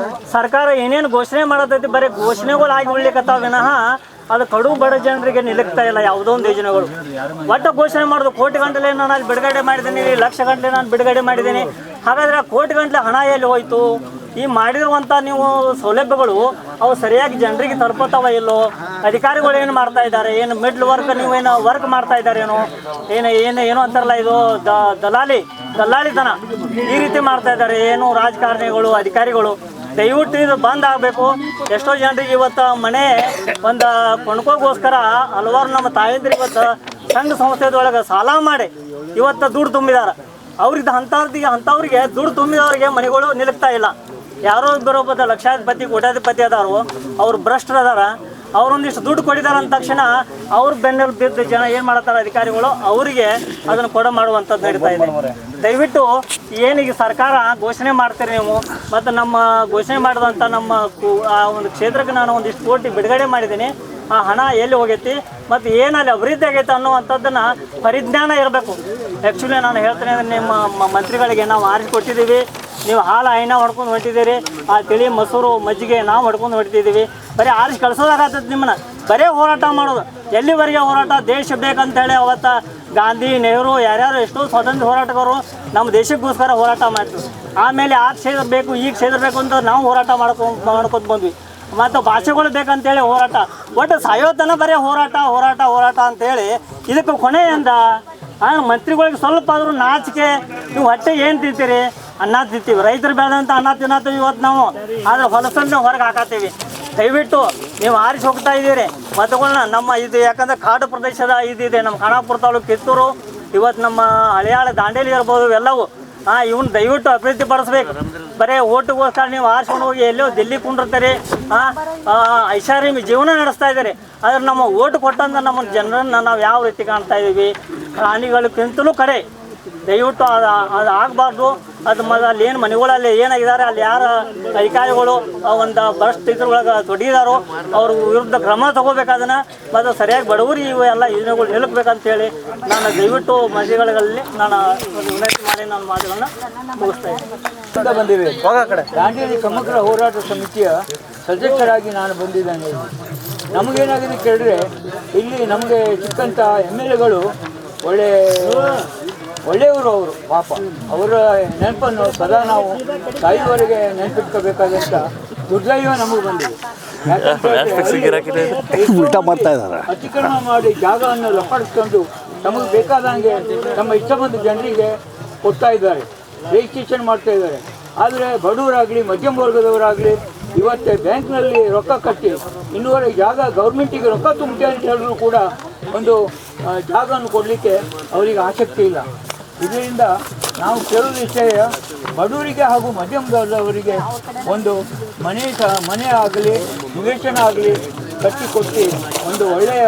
ಸರ್ಕಾರ ಏನೇನು ಘೋಷಣೆ ಮಾಡತೈತಿ, ಬರೀ ಘೋಷಣೆಗಳಾಗಿ ಉಳ್ಲಿಕ್ಕತ್ತಾವ ವಿನಃ ಅದು ಕಡು ಬಡ ಜನರಿಗೆ ನಿಲ್ಲುತ್ತಾ ಇಲ್ಲ ಯಾವುದೋ ಒಂದು ಯೋಜನೆಗಳು. ಒಟ್ಟು ಘೋಷಣೆ ಮಾಡೋದು ಕೋಟಿ ಗಂಟಲೆ ನಾನು ಅಲ್ಲಿ ಬಿಡುಗಡೆ ಮಾಡಿದ್ದೀನಿ, ಲಕ್ಷ ಗಂಟಲೆ ನಾನು ಬಿಡುಗಡೆ ಮಾಡಿದ್ದೀನಿ. ಹಾಗಾದರೆ ಆ ಕೋಟಿ ಗಂಟಲೆ ಹಣ ಎಲ್ಲಿ ಹೋಯ್ತು? ಈ ಮಾಡಿರುವಂಥ ನೀವು ಸೌಲಭ್ಯಗಳು ಅವು ಸರಿಯಾಗಿ ಜನರಿಗೆ ತಲುಪುತ್ತಾವ ಇಲ್ಲೋ? ಅಧಿಕಾರಿಗಳು ಏನು ಮಾಡ್ತಾ ಇದ್ದಾರೆ? ಏನು ಮಿಡ್ಲ್ ವರ್ಕ್ ನೀವೇನು ವರ್ಕ್ ಮಾಡ್ತಾ ಇದ್ದಾರೇನೋ? ಏನೋ ಅಂತಾರಲ್ಲ, ಇದು ದಲ್ಲಾಳಿತನ ಈ ರೀತಿ ಮಾಡ್ತಾ ಇದ್ದಾರೆ ಏನು ರಾಜಕಾರಣಿಗಳು, ಅಧಿಕಾರಿಗಳು. ದಯವಿಟ್ಟು ಇದು ಬಂದ್ ಆಗಬೇಕು. ಎಷ್ಟೋ ಜನರಿಗೆ ಇವತ್ತು ಮನೆ ಒಂದು ಕೊಂಡ್ಕೋಗೋಸ್ಕರ ಹಲವಾರು ನಮ್ಮ ತಾಯಂದ್ರಿಗೆ ಇವತ್ತು ಸಂಘ ಸಂಸ್ಥೆದೊಳಗೆ ಸಾಲ ಮಾಡಿ ಇವತ್ತು ದುಡ್ಡು ತುಂಬಿದಾರೆ. ಅವ್ರಿಗೆ ಅಂಥವ್ರಿಗೆ ದುಡ್ಡು ತುಂಬಿದವ್ರಿಗೆ ಮನೆಗಳು ನಿಲುಕ್ತಾ ಇಲ್ಲ. ಯಾರೋ ಬರೋಬ್ಬರ ಲಕ್ಷಾಧಿಪತಿ ಕೋಟ್ಯಾಧಿಪತಿ ಅದಾರು, ಅವ್ರು ಭ್ರಷ್ಟರು ಅದಾರ, ಅವ್ರೊಂದಿಷ್ಟು ದುಡ್ಡು ಕೊಟ್ಟಿದ್ದಾರೆ ಅಂದ ತಕ್ಷಣ ಅವ್ರ ಬೆನ್ನಲ್ಲಿ ಬಿದ್ದ ಜನ ಏನು ಮಾಡ್ತಾರೆ ಅಧಿಕಾರಿಗಳು, ಅವರಿಗೆ ಅದನ್ನು ಮಾಡುವಂಥದ್ದು ನಡೀತಾ ಇದೆ. ದಯವಿಟ್ಟು ಏನೀಗ ಸರ್ಕಾರ ಘೋಷಣೆ ಮಾಡ್ತೀರಿ ನೀವು, ಮತ್ತು ನಮ್ಮ ಘೋಷಣೆ ಮಾಡಿದಂಥ ನಮ್ಮ ಆ ಒಂದು ಕ್ಷೇತ್ರಕ್ಕೆ ನಾನು ಒಂದಿಷ್ಟು ಕೋಟಿ ಬಿಡುಗಡೆ ಮಾಡಿದ್ದೀನಿ. ಆ ಹಣ ಎಲ್ಲಿ ಹೋಗೈತಿ ಮತ್ತು ಏನಲ್ಲಿ ಅಭಿವೃದ್ಧಿ ಆಗೈತೆ ಅನ್ನುವಂಥದ್ದನ್ನು ಪರಿಜ್ಞಾನ ಇರಬೇಕು. ಆ್ಯಕ್ಚುಲಿ ನಾನು ಹೇಳ್ತೇನೆ, ನಿಮ್ಮ ಮಂತ್ರಿಗಳಿಗೆ ನಾವು ಆರಿಸಿಕೊಟ್ಟಿದ್ದೀವಿ, ನೀವು ಹಾಲು ಹೈನ ಹೊಡ್ಕೊಂಡು ಹೊಂಟಿದ್ದೀರಿ, ಆ ತಿಳಿ ಮೊಸರು ಮಜ್ಜಿಗೆ ನಾವು ಹೊಡ್ಕೊಂಡು ಹೊಂಟಿದ್ದೀವಿ. ಬರೀ ಆರಿಸಿ ಕಳ್ಸೋದಾಗತ್ತದ ನಿಮ್ಮನ್ನ, ಬರೀ ಹೋರಾಟ ಮಾಡೋದು. ಎಲ್ಲಿವರೆಗೆ ಹೋರಾಟ? ದೇಶ ಬೇಕಂತೇಳಿ ಅವತ್ತು ಗಾಂಧಿ, ನೆಹರು, ಯಾರ್ಯಾರು ಎಷ್ಟೋ ಸ್ವಾತಂತ್ರ್ಯ ಹೋರಾಟಗಾರರು ನಮ್ಮ ದೇಶಕ್ಕೋಸ್ಕರ ಹೋರಾಟ ಮಾಡ್ತೀವಿ. ಆಮೇಲೆ ಆ ಕ್ಷೇತ್ರ ಬೇಕು, ಈ ಕ್ಷೇತ್ರ ಬೇಕು ಅಂತ ನಾವು ಹೋರಾಟ ಮಾಡ್ಕೊತ ಬಂದ್ವಿ. ಮತ್ತು ಭಾಷೆಗಳು ಬೇಕಂತೇಳಿ ಹೋರಾಟ, ಒಟ್ಟು ಸಾಯೋತನ ಬರೀ ಹೋರಾಟ ಹೋರಾಟ ಹೋರಾಟ ಅಂತೇಳಿ ಇದಕ್ಕೆ ಕೊನೆಯಿಂದ ಮಂತ್ರಿಗಳಿಗೆ ಸ್ವಲ್ಪ ಆದರೂ ನಾಚಿಕೆ. ನೀವು ಹೊಟ್ಟೆ ಏನು ತಿಂತೀರಿ? ಅನ್ನ ತಿಂತೀವಿ, ರೈತರು ಬೆಳೆದಂಥ ಅನ್ನ ತಿನ್ನತ್ತೀವಿ ಇವತ್ತು ನಾವು, ಆದರೆ ಹೊಲಸನ್ನು ಹೊರಗೆ ಹಾಕತ್ತೀವಿ. ದಯವಿಟ್ಟು ನೀವು ಆರಿಸಿ ಹೋಗ್ತಾ ಇದ್ದೀರಿ ಮತಗಳನ್ನ. ನಮ್ಮ ಇದು ಯಾಕಂದರೆ ಕಾಡು ಪ್ರದೇಶದ ಇದಿದೆ, ನಮ್ಮ ಖಾನಾಪುರ ತಾಲೂಕು ಕಿತ್ತೂರು, ಇವತ್ತು ನಮ್ಮ ಹಳೆಯಾಳ ದಾಂಡೇಲಿ ಇರ್ಬೋದು, ಇವೆಲ್ಲವೂ ಇವನ್ನ ದಯವಿಟ್ಟು ಅಭಿವೃದ್ಧಿ ಪಡಿಸ್ಬೇಕು. ಬರೀ ಓಟಿಗೋಸ್ಕರ ನೀವು ಆರಿಸ್ಕೊಂಡು ಹೋಗಿ ಎಲ್ಲೋ ದಿಲ್ಲಿ ಕುಂಡಿರ್ತೀರಿ, ಐಷಾರಾಮಿ ಜೀವನ ನಡೆಸ್ತಾ ಇದ್ದೀರಿ. ಆದರೆ ನಮ್ಮ ಓಟ್ ಕೊಟ್ಟಂತ ನಮ್ಮ ಜನರನ್ನು ನಾವು ಯಾವ ರೀತಿ ಕಾಣ್ತಾ ಇದ್ದೀವಿ? ಪ್ರಾಣಿಗಳಿಗಿಂತಲೂ ಕಡೆ. ದಯವಿಟ್ಟು ಅದು ಆಗಬಾರ್ದು. ಅದು ಅಲ್ಲಿ ಏನು ಮನೆಗಳಲ್ಲಿ ಏನಾಗಿದ್ದಾರೆ, ಅಲ್ಲಿ ಯಾರು ಅಧಿಕಾರಿಗಳು ಒಂದು ಭ್ರಷ್ಟ ಇದ್ರೊಳಗೆ ತೊಡಗಿದಾರೋ ಅವ್ರ ವಿರುದ್ಧ ಕ್ರಮ ತಗೋಬೇಕಾದನ್ನ, ಮತ್ತು ಸರಿಯಾಗಿ ಬಡವರಿಗೆ ಇವು ಎಲ್ಲ ಯೋಜನೆಗಳು ನಿಲ್ಲಬೇಕಂತೇಳಿ ನಾನು ದಯವಿಟ್ಟು ಮಂತ್ರಿಗಳಲ್ಲಿ ನಾನು ವಿನಂತಿ ಮಾಡಿ ನನ್ನ ಮಾತುಗಳನ್ನ ಮುಗಿಸ್ತಾ ಇದ್ದೀನಿ. ಬಂದಿವೆ ದಾಂಡೇಲಿ ಸಮಗ್ರ ಹೋರಾಟ ಸಮಿತಿಯ ಸದಸ್ಯರಾಗಿ ನಾನು ಬಂದಿದ್ದೇನೆ. ನಮಗೇನಾಗಿದೆ ಕೇಳಿದ್ರೆ, ಇಲ್ಲಿ ನಮಗೆ ಸಿಕ್ಕಂಥ MLAಗಳು ಒಳ್ಳೆಯವರು. ಅವರು ಪಾಪ ಅವರ ನೆನಪನ್ನು ಸದಾ ನಾವು ಸಾಯುವವರೆಗೆ ನೆನಪಿಟ್ಕೋಬೇಕಾದಂಥ ದುರ್ದೈವ ನಮಗೆ ಬಂದಿದೆ. ಅತಿಕ್ರಮಣ ಮಾಡಿ ಜಾಗವನ್ನು ಲಪಡಿಸ್ಕೊಂಡು ತಮಗೆ ಬೇಕಾದಂಗೆ ತಮ್ಮ ಇಷ್ಟ ಬಂದ ಜನರಿಗೆ ಕೊಡ್ತಾ ಇದ್ದಾರೆ, ರಿಜಿಸ್ಟ್ರೇಷನ್ ಮಾಡ್ತಾ ಇದ್ದಾರೆ. ಆದರೆ ಬಡವರಾಗಲಿ ಮಧ್ಯಮ ವರ್ಗದವರಾಗಲಿ ಇವತ್ತೇ ಬ್ಯಾಂಕ್ನಲ್ಲಿ ರೊಕ್ಕ ಕಟ್ಟಿ ಇನ್ನೂವರೆಗೆ ಜಾಗ ಗೌರ್ಮೆಂಟಿಗೆ ರೊಕ್ಕ ತುಂಬಿ ಅಂತ ಹೇಳಿದ್ರು ಕೂಡ ಒಂದು ಜಾಗವನ್ನು ಕೊಡಲಿಕ್ಕೆ ಅವರಿಗೆ ಆಸಕ್ತಿ ಇಲ್ಲ. ಇದರಿಂದ ನಾವು ಕೇಳೋದು ವಿಷಯ, ಬಡವರಿಗೆ ಹಾಗೂ ಮಧ್ಯಮದವರಿಗೆ ಒಂದು ಮನೆ ಆಗಲಿ ನಿವೇಶನ ಆಗಲಿ ಕಟ್ಟಿಕೊಟ್ಟು ಒಂದು ಒಳ್ಳೆಯ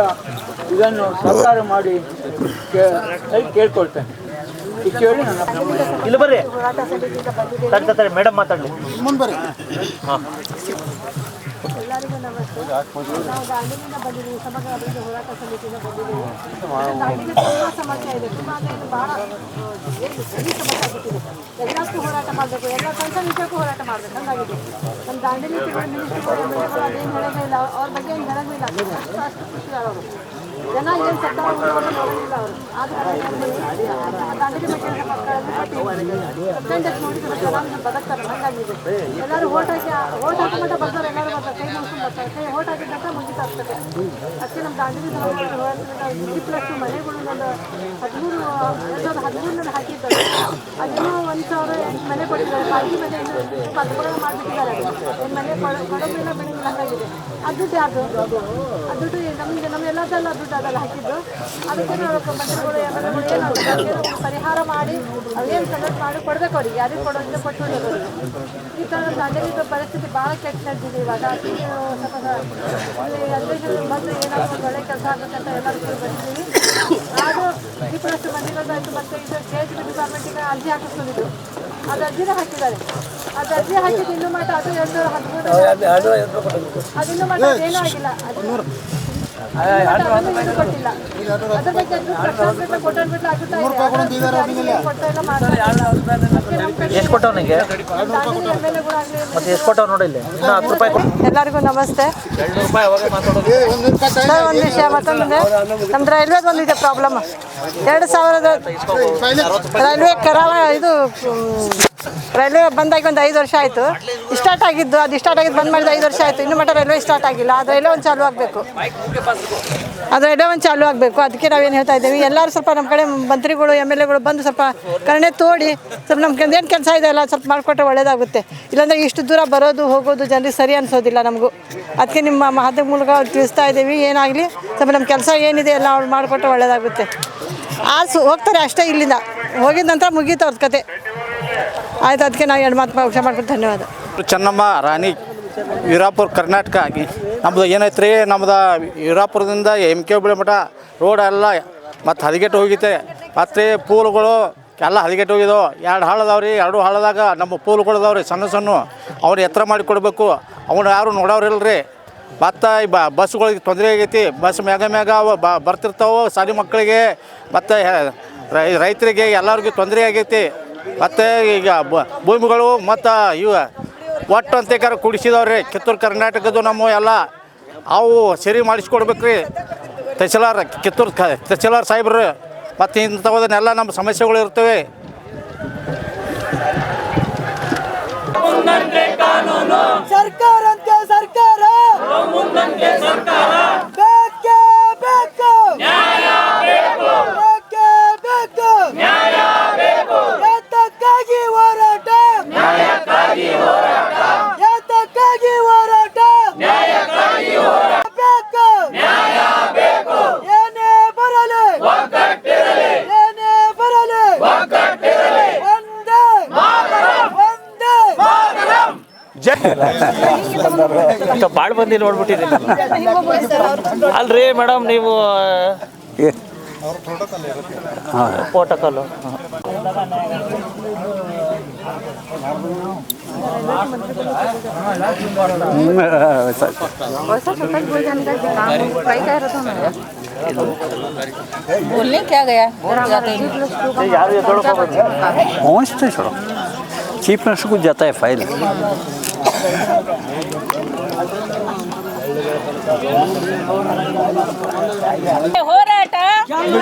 ಇದನ್ನು ಸರ್ಕಾರ ಮಾಡಿ ಕೇಳ್ಕೊಳ್ತೇನೆ. ಈಗ ಕೇಳಿ ನನ್ನ ಇಲ್ಲಿ ಬರ್ರಿ ಮೇಡಮ್ ಮಾತಾಡಲಿ. ಎಲ್ಲರಿಗೂ ನಮಸ್ತೆ. ನಾವು ದಾಂಡೇಲಿಂದ ಬಂದಿದ್ದೀವಿ, ಸಮಗ್ರ ಅಭಿವೃದ್ಧಿ ಹೋರಾಟ ಸಮಿತಿಯಿಂದ ಬಂದಿದ್ದೀವಿ. ದಾಂಡೇಲಿ ತುಂಬ ಸಮಸ್ಯೆ ಇದೆ, ತುಂಬ ಅಂದರೆ ಇದು ಭಾಳ ಸಮಸ್ಯೆ ಆಗಿಬಿಟ್ಟಿದೆ. ಎಲ್ಲಕ್ಕೂ ಹೋರಾಟ ಮಾಡಬೇಕು, ಎಲ್ಲ ಸಣ್ಣ ವಿಷಯಕ್ಕೂ ಹೋರಾಟ ಮಾಡಬೇಕು ಹಂಗಾಗಿದೆ. ನಮ್ಮ ದಾಂಡೇಲಿ ಮಿನಿಸ್ಟ್ರಿಗಳು MLAಗಳು ಅದೇನು ಹೇಳೋದೇ ಇಲ್ಲ, ಅವ್ರ ಬಗ್ಗೆ ಏನು ಹೇಳೋದೇ ಇಲ್ಲ. ಅಷ್ಟು ಖುಷಿಯಾರವರು ಜನ ಏನು ಸರ್ಕಾರ ನೋಡೋದಿಲ್ಲ ಅವರು. ಆದರೆ ದಾಂಡೇಲಿ ಮಕ್ಕಳಿಗೆ ಬದುಕ್ತಾರೆ ಹಂಗಾಗಿದೆ. ಎಲ್ಲರೂ ಓಟ್ ಹಾಕಿ ಮಟ್ಟ ಬರ್ತಾರೆ, ಎಲ್ಲರೂ ಬರ್ತಾರೆ, ಕೈ ಮುಗಿಸ್ಕೊಂಡು ಬರ್ತಾರೆ. ಕೈ ಓಟ್ ಹಾಕಿದ್ದಂತ ಮುಗಿತಾ ಆಗ್ತದೆ. ಅದಕ್ಕೆ ನಮ್ಮ ದಾಂಡೇಲಿ +2 ಮನೆಗಳು ಒಂದು 2013 ಹಾಕಿದ್ದಾರೆ. ಅದೇನೋ 1008 ಮನೆ ಕೊಟ್ಟಿದ್ದಾರೆ. ಬಾಕಿ ಮನೆ ಪದಗಳು ಮಾಡಿಬಿಟ್ಟಿದ್ದಾರೆ. ಏನು ಮನೆ ಕೊಡೋದಿಲ್ಲ ಬೆಳೆಗಿಲ್ಲ ಹಂಗಾಗಿದೆ. ಅದು ದುಡ್ಡು ಯಾವುದು? ಆ ದುಡ್ಡು ನಮ್ಮೆಲ್ಲದಲ್ಲ ದುಡ್ಡು ಅದೆಲ್ಲ ಹಾಕಿದ್ದು. ಅದಕ್ಕೆ ಮಂತ್ರಿಗಳು ಏನು ಪರಿಹಾರ ಮಾಡಿ ಅವೇನು ಸೆಲೆಕ್ಟ್ ಮಾಡಿ ಕೊಡಬೇಕು ಅವ್ರಿಗೆ, ಯಾರಿಗೆ ಕೊಡೋದ್ರಿಂದ ಕೊಟ್ಟು ಈ ಥರ ದಾಂಡೇಲಿ ಪರಿಸ್ಥಿತಿ ಭಾಳ ಕೆಟ್ಟ ನಡೆದಿದೆ ಇವಾಗ. ಬಂದು ಏನಾದ್ರು ಒಳ್ಳೆ ಕೆಲಸ ಆಗಬೇಕಂತ ಎಲ್ಲರೂ ಬಂದಿದ್ದೀವಿ. ಆದರೂ ಈ +2 ಮಂದಿಗಳಾಯಿತು. ಮತ್ತು ಇದು KGB ಡಿಪಾರ್ಟ್ಮೆಂಟಿಗೆ ಅರ್ಜಿ ಹಾಕಿಸ್ಕೊಂಡಿದ್ದು, ಅದು ಅರ್ಜಿನೇ ಹಾಕಿದ್ದಾರೆ. ಅದು ಅರ್ಜಿ ಹಾಕಿದ್ದು ಇನ್ನೂ ಮಟ್ಟ ಅದು 2013 ಅದು ಇನ್ನೂ ಮಟ್ಟ ಏನೂ ಆಗಿಲ್ಲ. ಕೊಟ್ಟಿಲ್ಲ. ಅದ್ರ ಬಗ್ಗೆ ಕೊಟ್ಟೋಗ್ಬಿಟ್ಲೆ ಆಗುತ್ತಾ ಎಷ್ಟು ಕೊಟ್ಟವ್ ನನಗೆ ಮತ್ತೆ ಎಷ್ಟು ಕೊಟ್ಟವ್ ನೋಡಿ ಇಲ್ಲಿ ಇನ್ನೂ 10 ರೂಪಾಯಿ. ಎಲ್ಲರಿಗೂ ನಮಸ್ತೆ. 2 ರೂಪಾಯಿ ಅವಾಗ ಮಾತಾಡೋದು. ಒಂದು ವಿಷಯ ಮತ್ತೊಂದಿದೆ, ನಮ್ದು ರೈಲ್ವೇದು ಒಂದಿದೆ ಪ್ರಾಬ್ಲಮ್. 2000 ರೈಲ್ವೆ ಇದು ರೈಲ್ವೆ ಬಂದಾಗಿ ಒಂದು 5 ವರ್ಷ ಆಯಿತು. ಸ್ಟಾರ್ಟ್ ಆಗಿದ್ದು ಬಂದ್ ಮಾಡಿದ 5 ವರ್ಷ ಆಯಿತು. ಇನ್ನೂ ಮಟ್ಟ ರೈಲ್ವೆ ಸ್ಟಾರ್ಟ್ ಆಗಿಲ್ಲ. ಅದು ರೈಲ್ವೆ ಒಂದು ಚಾಲು ಆಗಬೇಕು. ಅದರ ಎಡವನ್ನು ಚಾಲೂ ಆಗಬೇಕು. ಅದಕ್ಕೆ ನಾವೇನು ಹೇಳ್ತಾ ಇದ್ದೀವಿ, ಎಲ್ಲರೂ ಸ್ವಲ್ಪ ನಮ್ಮ ಕಡೆ ಮಂತ್ರಿಗಳು MLAಗಳು ಬಂದು ಸ್ವಲ್ಪ ಕರುಣೆ ತೋಡಿ ಸ್ವಲ್ಪ ನಮ್ಗೆ ಏನು ಕೆಲಸ ಇದೆ ಅಲ್ಲ ಸ್ವಲ್ಪ ಮಾಡಿಕೊಟ್ರೆ ಒಳ್ಳೆಯದಾಗುತ್ತೆ. ಇಲ್ಲಾಂದರೆ ಇಷ್ಟು ದೂರ ಬರೋದು ಹೋಗೋದು ಜನರಿಗೆ ಸರಿ ಅನಿಸೋದಿಲ್ಲ ನಮಗೂ. ಅದಕ್ಕೆ ನಿಮ್ಮ ಮಾಧ್ಯಮ ಮೂಲಕ ತಿಳಿಸ್ತಾ ಇದ್ದೀವಿ, ಏನಾಗಲಿ ಸ್ವಲ್ಪ ನಮ್ಮ ಕೆಲಸ ಏನಿದೆ ಎಲ್ಲ ಅವ್ರು ಮಾಡಿಕೊಟ್ರೆ ಒಳ್ಳೆಯದಾಗುತ್ತೆ. ಹೋಗ್ತಾರೆ ಅಷ್ಟೇ, ಇಲ್ಲಿಂದ ಹೋಗಿದ ನಂತರ ಮುಗೀತು ಅವ್ರ ಕತೆ ಆಯಿತು. ಅದಕ್ಕೆ ನಾವು 2 ಮಾತು ವಿಷಯ ಮಾಡ್ಕೊಂಡು ಧನ್ಯವಾದ. ಚೆನ್ನಮ್ಮ ರಾಣಿ ವೀರಾಪುರ ಕರ್ನಾಟಕ ಆಗಿ ನಮ್ಮದು ಏನೈತೆ ರೀ, ನಮ್ಮದು ವೀರಾಪುರದಿಂದ MK ಮಠ ರೋಡ್ ಎಲ್ಲ ಮತ್ತು ಹದಗೆಟ್ಟು ಹೋಗಿತ್ತೆ. ಮತ್ತು ಪೂಲ್ಗಳು ಎಲ್ಲ ಹದಗೆಟ್ಟು ಹೋಗಿದ್ದವು. 2 ಹಾಳು ಅದಾವೆ ರೀ. 2 ಹಾಳದಾಗ ನಮ್ಮ ಪೂಲ್ಗಳು ಅದಾವೆ ರೀ ಸಣ್ಣ ಸಣ್ಣ. ಅವ್ರು ಎತ್ತರ ಮಾಡಿ ಕೊಡಬೇಕು. ಅವನು ಯಾರು ನೋಡೋರಿಲ್ಲ ರೀ. ಮತ್ತು ಈ ಬಸ್ಗಳಿಗೆ ತೊಂದರೆ ಆಗೈತಿ. ಬಸ್ ಮ್ಯಾಗ ಅವು ಬರ್ತಿರ್ತಾವೆ ಶಾಲೆ ಮಕ್ಕಳಿಗೆ ಮತ್ತು ರೈತರಿಗೆ ಎಲ್ಲರಿಗೂ ತೊಂದರೆ ಆಗೈತಿ. ಮತ್ತು ಈಗ ಭೂಮಿಗಳು ಮತ್ತು ಇವು ಒಟ್ಟು ಅಂತೇಕಾರ ಕುಡಿಸಿದವ್ರಿ ಕಿತ್ತೂರು ಕರ್ನಾಟಕದ್ದು ನಮ್ಮ ಎಲ್ಲ ಅವು ಸರಿ ಮಾಡಿಸ್ಕೊಡ್ಬೇಕು ರೀ ಕಿತ್ತೂರು ತಹಸೀಲ್ದಾರ್ ಸಾಹೇಬ್ರು. ಮತ್ತು ಇಂಥವನ್ನೆಲ್ಲ ನಮ್ಮ ಸಮಸ್ಯೆಗಳು ಇರ್ತವೆ. ಸರ್ಕಾರ ಬೇಕೇ ಬೇಕು, ನ್ಯಾಯ ಬೇಕು, ಬೇಕೇ ಬೇಕು, ನ್ಯಾಯ ಬೇಕು, ಯಾತಕ್ಕಾಗಿ ಹೋರಾಟ, ನ್ಯಾಯಕ್ಕಾಗಿ ಹೋರಾಟ, ಯಾತಕ್ಕಾಗಿ ಹೋರಾಟ, ನ್ಯಾಯಕ್ಕಾಗಿ ಹೋರಾಟ ಬೇಕು, ನ್ಯಾಯ ಬೇಕು, ಏನೇ ಬರಲಿ ಒಗ್ಗಟ್ಟಿರಲಿ, ಏನೇ ಬರಲಿ ಒಗ್ಗಟ್ಟಿರಲಿ, ಒಂದೇ ಮಾತರಂ, ಒಂದೇ ಮಾತರಂ. ಭಾಳ ಮಂದಿ ನೋಡ್ಬಿಟ್ಟಿದ್ದೀನಿ ಅಲ್ರಿ ಮೇಡಮ್ ನೀವು ಪೋಟಕಲ್ಲು बोलने क्या गया पहुँचते छोड़ो चीफ मिनिस्टर को जाता है फाइल ಹೋರಾಟ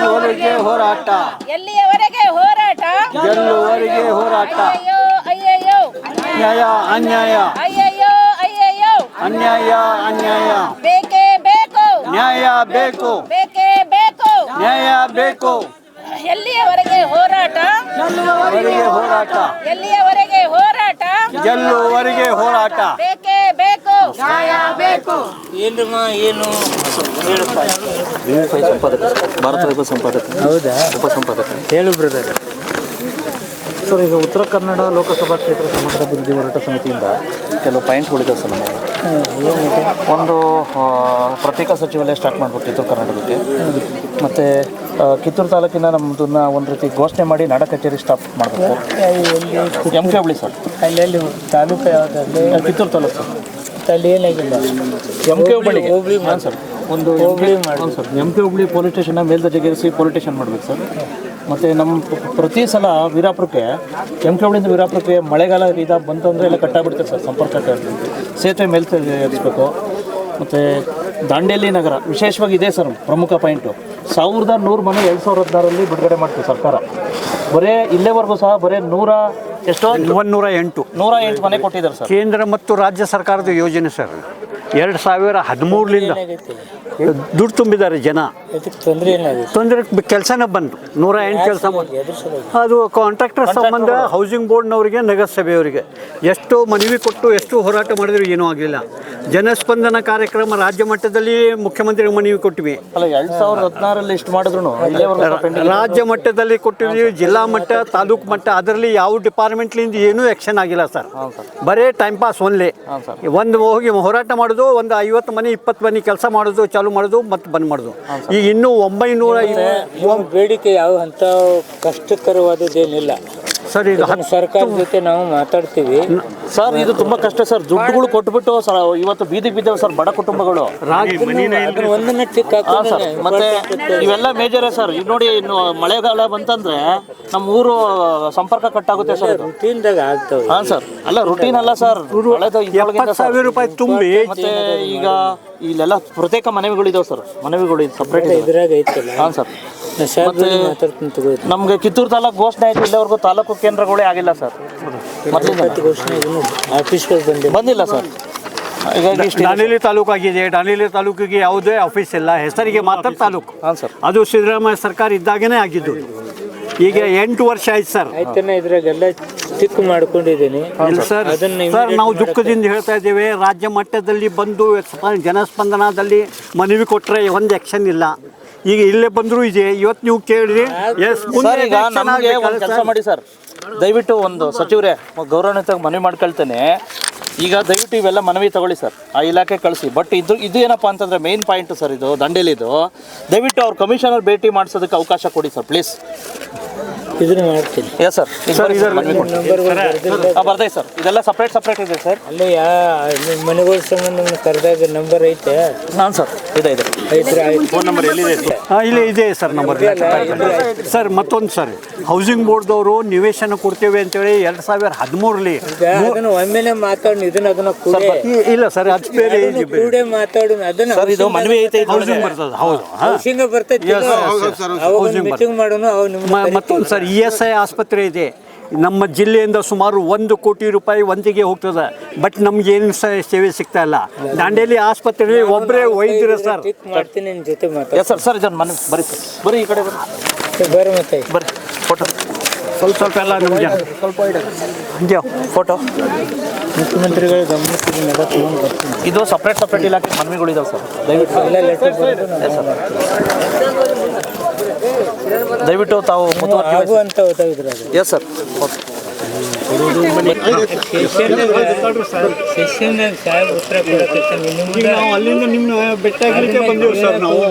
ಹೋರಾಟ ಎಲ್ಲಿಯವರೆಗೆ ಹೋರಾಟ ಗೆಲ್ಲುವವರೆಗೆ ಹೋರಾಟ ಅಯ್ಯೋ ಅಯ್ಯಯ್ಯೋ ಅನ್ಯಾಯ ಅನ್ಯಾಯ ಅಯ್ಯಯ್ಯೋ ಅಯ್ಯಯ್ಯೋ ಅನ್ಯಾಯ ಅನ್ಯಾಯ ಬೇಕೇ ಬೇಕು ನ್ಯಾಯ ಬೇಕು ಬೇಕೇ ಬೇಕು ನ್ಯಾಯ ಬೇಕು ಎಲ್ಲಿಯವರೆಗೆ ಹೋರಾಟ ಗೆಲ್ಲುವವರೆಗೆ ಹೋರಾಟ ಎಲ್ಲಿಯವರೆಗೆ ಹೋರಾಟ ಗೆಲ್ಲುವವರೆಗೆ ಹೋರಾಟ ಬೇಕೇ ಬೇಕು ನ್ಯಾಯ ಬೇಕು. ಏನು ಭಾರತ ಉಪ ಸಂಪಾದಕ. ಹೌದಾ ಉಪ ಸಂಪಾದಕ ಹೇಳು ಬ್ರದರ್. ಸರ್, ಈಗ ಉತ್ತರ ಕನ್ನಡ ಲೋಕಸಭಾ ಕ್ಷೇತ್ರ ಸಮಗ್ರ ಅಭಿವೃದ್ಧಿ ಹೋರಾಟ ಸಮಿತಿಯಿಂದ ಕೆಲವು ಪಾಯಿಂಟ್ಗಳಿದೆ ಸರ್ ನಮಗೆ. ಒಂದು ಪ್ರತ್ಯೇಕ ಸಚಿವಾಲಯ ಸ್ಟಾರ್ಟ್ ಮಾಡ್ಬೇಕು ಕಿತ್ತೂರು ಕರ್ನಾಟಕಕ್ಕೆ. ಮತ್ತು ಕಿತ್ತೂರು ತಾಲೂಕಿನ ನಮ್ಮದನ್ನ ಒಂದು ರೀತಿ ಘೋಷಣೆ ಮಾಡಿ ನಾಡ ಕಚೇರಿ ಸ್ಟಾಪ್ ಮಾಡಬೇಕು. MK Hubli sir. ಅಲ್ಲಿ ತಾಲೂಕು ಯಾವುದಾದ್ರೆ ಕಿತ್ತೂರು ತಾಲೂಕು ಸರ್. ಅಲ್ಲಿ ಏನಾಗಿಲ್ಲ MK ಹುಬ್ಳಿ ಹಾಂ ಸರ್. ಒಂದು ಸರ್ MK ಹುಬ್ಳಿ ಪೊಲೀಸ್ ಸ್ಟೇಷನ್ನ ಮೇಲ್ದರ್ಜೆಗೇರಿಸಿ ಪೊಲೀಸ್ ಸ್ಟೇಷನ್ ಮಾಡಬೇಕು ಸರ್. ಮತ್ತು ನಮ್ಮ ಪ್ರತಿ ಸಲ ವೀರಾಪುರಕ್ಕೆ MK ಹುಬ್ಳಿಯಿಂದ ವೀರಾಪುರಕ್ಕೆ ಮಳೆಗಾಲ ಬಂತಂದರೆ ಎಲ್ಲ ಕಟ್ಟಾಗ್ಬಿಡ್ತಾರೆ ಸರ್. ಸಂಪರ್ಕ ಸೇತುವೆ ಮೇಲ್ತರಿಸಬೇಕು. ಮತ್ತು ದಾಂಡೇಲಿ ನಗರ ವಿಶೇಷವಾಗಿ ಇದೆ ಸರ್ ಪ್ರಮುಖ ಪಾಯಿಂಟು. 1100 ಮನೆ 2016ರಲ್ಲಿ ಬಿಡುಗಡೆ ಮಾಡ್ತೀವಿ ಸರ್ಕಾರ. ಬರೀ ಇಲ್ಲೇವರೆಗೂ ಸಹ ಬರೀ 108 ಮನೆ ಕೊಟ್ಟಿದ್ದಾರೆ ಸರ್. ಕೇಂದ್ರ ಮತ್ತು ರಾಜ್ಯ ಸರ್ಕಾರದ ಯೋಜನೆ ಸರ್. 2013ರಿಂದ ದುಡ್ಡು ತುಂಬಿದ್ದಾರೆ ಜನ. ತೊಂದರೆ ಕೆಲಸನೇ ಬಂತು 108 ಕೆಲಸ ಅದು ಕಾಂಟ್ರಾಕ್ಟರ್ ಸಂಬಂಧ ಹೌಸಿಂಗ್ ಬೋರ್ಡ್ನವರಿಗೆ ನಗರಸಭೆಯವರಿಗೆ ಎಷ್ಟು ಮನವಿ ಕೊಟ್ಟು ಎಷ್ಟು ಹೋರಾಟ ಮಾಡಿದ್ರು ಏನೂ ಆಗಲಿಲ್ಲ. ಜನಸ್ಪಂದನ ಕಾರ್ಯಕ್ರಮ ರಾಜ್ಯ ಮಟ್ಟದಲ್ಲಿ ಮುಖ್ಯಮಂತ್ರಿಗೆ ಮನವಿ ಕೊಟ್ಟಿವಿ. ಅಲ್ಲ 2016ರಲ್ಲಿ ಇಷ್ಟು ಮಾಡಿದ್ರು ರಾಜ್ಯ ಮಟ್ಟದಲ್ಲಿ ಕೊಟ್ಟಿದ್ವಿ, ಜಿಲ್ಲಾ ಮಟ್ಟ ತಾಲೂಕು ಮಟ್ಟ ಅದರಲ್ಲಿ ಯಾವ ಡಿಪಾರ್ಟ್ಮೆಂಟ್ಲಿಂದ ಏನೂ ಆ್ಯಕ್ಷನ್ ಆಗಿಲ್ಲ ಸರ್. ಬರೀ ಟೈಮ್ ಪಾಸ್ ಓನ್ಲಿ. ಒಂದು ಹೋಗಿ ಹೋರಾಟ ಮಾಡೋದು, ಒಂದು 50 ಮನೆ 20 ಮನೆ ಕೆಲಸ ಮಾಡೋದು ಚಾಲು ಮಾಡೋದು ಮತ್ತು ಬಂದ್ ಮಾಡೋದು. ಈಗ ಇನ್ನೂ 900 ಬೇಡಿಕೆ ಯಾವ ಅಂತ ಕಷ್ಟಕರವಾದದ್ದೇನಿಲ್ಲ ಸರ್. ಈಗ ಸರ್ಕಾರ ಜೊತೆ ನಾವು ಮಾತಾಡ್ತೀವಿ ಸರ್. ಇದು ತುಂಬಾ ಕಷ್ಟ ಸರ್. ದುಡ್ಡುಗಳು ಕೊಟ್ಬಿಟ್ಟು ಇವತ್ತು ಬೀದಿಗೆ ಬಿದ್ದವು ಸರ್ ಬಡ ಕುಟುಂಬಗಳು. ಮತ್ತೆ ಇವೆಲ್ಲ ಮೇಜರ್ ಸರ್. ಈಗ ನೋಡಿ, ಇನ್ನು ಮಳೆಗಾಲ ಬಂತಂದ್ರೆ ನಮ್ಮ ಊರು ಸಂಪರ್ಕ ಕಟ್ ಆಗುತ್ತೆ ಸರ್. ರುಟೀನ್ದಾಗ ಆಗ್ತವೆ. ಹಾಂ ಸರ್. ಅಲ್ಲ ರುಟೀನ್ ಅಲ್ಲ ಸರ್. 70,000 ರೂಪಾಯಿ ತುಂಬಿ ಮತ್ತೆ ಈಗ ಇಲ್ಲೆಲ್ಲ ಪ್ರತ್ಯೇಕ ಮನವಿಗಳಿದಾವೆ ಸರ್. ಮನವಿಗಳು ಸಪ್ರೇಟ್ ಇದ್ರಾಗ ಐತಲ್ಲ. ಹಾಂ ಸರ್. ನಮ್ಗೆ ಕಿತ್ತೂರು ತಾಲೂಕು ಘೋಷಣೆ ಆಯ್ತು, ಇಲ್ಲಿವರೆಗೂ ತಾಲೂಕು ಕೇಂದ್ರಗಳೇ ಆಗಿಲ್ಲ ಸರ್. ಘೋಷಣೆ ಆಫೀಸ್ಗಳು ಬಂದಿಲ್ಲ ಸರ್. ಹೀಗಾಗಿ ಇಷ್ಟು ದಾಂಡೇಲಿ ತಾಲೂಕಾಗಿದೆ. ದಾಂಡೇಲಿ ತಾಲೂಕಿಗೆ ಯಾವುದೇ ಆಫೀಸ್ ಇಲ್ಲ, ಹೆಸರಿಗೆ ಮಾತ್ರ ತಾಲೂಕು. ಹಾಂ ಸರ್. ಅದು ಸಿದ್ದರಾಮಯ್ಯ ಸರ್ಕಾರ ಇದ್ದಾಗನೇ ಆಗಿದ್ದು. ಈಗ 8 ವರ್ಷ ಆಯ್ತು ಸರ್. ಆಯ್ತಾನೆ ಇದ್ರಾಗೆಲ್ಲ ಚಿಕ್ಕ ಮಾಡ್ಕೊಂಡಿದ್ದೀನಿ ಸರ್ ಸರ್ ನಾವು ದುಃಖದಿಂದ ಹೇಳ್ತಾ ಇದ್ದೇವೆ, ರಾಜ್ಯ ಮಟ್ಟದಲ್ಲಿ ಬಂದು ಜನಸ್ಪಂದನದಲ್ಲಿ ಮನವಿ ಕೊಟ್ಟರೆ ಒಂದು ಆ್ಯಕ್ಷನ್ ಇಲ್ಲ. ಈಗ ಇಲ್ಲೇ ಬಂದರೂ ಇದೆ. ಇವತ್ತು ನೀವು ಕೇಳಿರಿ ಸರ್, ಈಗ ನಮಗೆ ಒಂದು ಕೆಲಸ ಮಾಡಿ ಸರ್, ದಯವಿಟ್ಟು ಒಂದು ಸಚಿವರೇ ಗೌರವಾನ್ವಿತ ಮನವಿ ಮಾಡ್ಕೊಳ್ತೇನೆ. ಈಗ ದಯವಿಟ್ಟು ಇವೆಲ್ಲ ಮನವಿ ತಗೊಳ್ಳಿ ಸರ್, ಆ ಇಲಾಖೆ ಕಳಿಸಿ. ಬಟ್ ಇದು ಏನಪ್ಪ ಅಂತಂದರೆ ಮೇನ್ ಪಾಯಿಂಟ್ ಸರ್, ಇದು ದಂಡೇಲಿದು. ದಯವಿಟ್ಟು ಅವ್ರ ಕಮಿಷನರ್ ಭೇಟಿ ಮಾಡಿಸೋದಕ್ಕೆ ಅವಕಾಶ ಕೊಡಿ ಸರ್ ಪ್ಲೀಸ್. ಇದನ್ನು ಮಾಡ್ತೀನಿ. Yes sir. ಬರ್ದೆ ಸರ್, ಇದೆಲ್ಲ ಸಪ್ರೇಟ್ ಇದೆ ಸರ್. ಅಲ್ಲೇ ಮನೆಗಳ ಸಂಬಂಧ ಕರೆದಾಗ ನಂಬರ್ ಐತೆ. ಹಾಂ ಸರ್, ಇದೆ ಫೋನ್ ನಂಬರ್ ಎಲ್ಲಿದೆ ಸರ್? ಇಲ್ಲೇ ಇದೆ ಸರ್ ನಂಬರ್. ಸರ್ ಮತ್ತೊಂದು ಸರ್, ಹೌಸಿಂಗ್ ಬೋರ್ಡ್ದವರು ನಿವೇಶನ ಕೊಡ್ತೇವೆ ಅಂತೇಳಿ 2013ರಲ್ಲಿ ಅದನ್ನು ಒಮ್ಮೆನೆ ಮಾತಾಡೋಣ. ಅದನ್ನ ಇಲ್ಲ ಸರ್, ಅದು ಬೇರೆ ಕೂಡೆ ಮಾತಾಡೋಣ. ಅದನ್ನ ಸರ್, ಇದು ಮನವಿ ಐತೆ. ಹೌಸಿಂಗ್ ಬರ್ತದೆ. ಹೌದು, ಹೌಸಿಂಗ್ ಬರ್ತೈತಿ. ಮೀಟಿಂಗ್ ಮಾಡೋಣ. ಮತ್ತೊಂದು ಸರ್, ESI ಆಸ್ಪತ್ರೆ ಇದೆ ನಮ್ಮ ಜಿಲ್ಲೆಯಿಂದ. ಸುಮಾರು 1 ಕೋಟಿ ರೂಪಾಯಿ ಒಂದಿಗೆ ಹೋಗ್ತದೆ. ಬಟ್ ನಮ್ಗೆ ಏನು ಸೇವೆ ಸಿಗ್ತಾ ಇಲ್ಲ. ದಾಂಡೇಲಿ ಆಸ್ಪತ್ರೆಯಲ್ಲಿ ಒಬ್ಬರೇ ವೈದ್ಯರು ಸರ್. ಮಾಡ್ತೀನಿ, ನಿನ್ನ ಜೊತೆ ಮಾತಾಡ್ತೀನಿ. Yes sir. ಇದನ್ನು ಮನವಿ ಬರೀ ಸರ್, ಬರೀ ಈ ಕಡೆ ಬರ್ರಿ ಮತ್ತೆ ಬರ್ರಿ. ಫೋಟೋ ಸ್ವಲ್ಪ ಎಲ್ಲ ನಮಗೆ ಹಂಗೆ ಫೋಟೋ ಮುಖ್ಯಮಂತ್ರಿಗಳ ಗಮನಕ್ಕೆ ನೆಲ ತಗೊಂಡು ಬರ್ತೀನಿ. ಇದು ಸಪ್ರೇಟ್ ಇಲಾಖೆ ಮನವಿಗಳಿದಾವೆ ಸರ್. ದಯವಿಟ್ಟು ಎಲ್ಲ ಲೆಟರ್ ದಯವಿಟ್ಟು ತಾವು ಆಗು ಅಂತ ಓದಾಗಿದ್ರು. ಅದು ಎಸ್ ಸರ್. ಸೆಷನ್ನಾಗ ಸಾಹೇಬ್ ಉತ್ತರ ಕೊಡಕ್ಕೆ ನಿಮ್ಗೆ ನಾವು ಅಲ್ಲಿಂದ ನಿಮ್ಮ ಬೆಟ್ಟ ಆಗಲಿಕ್ಕೆ ಬಂದೀವಿ ಸರ್ ನಾವು.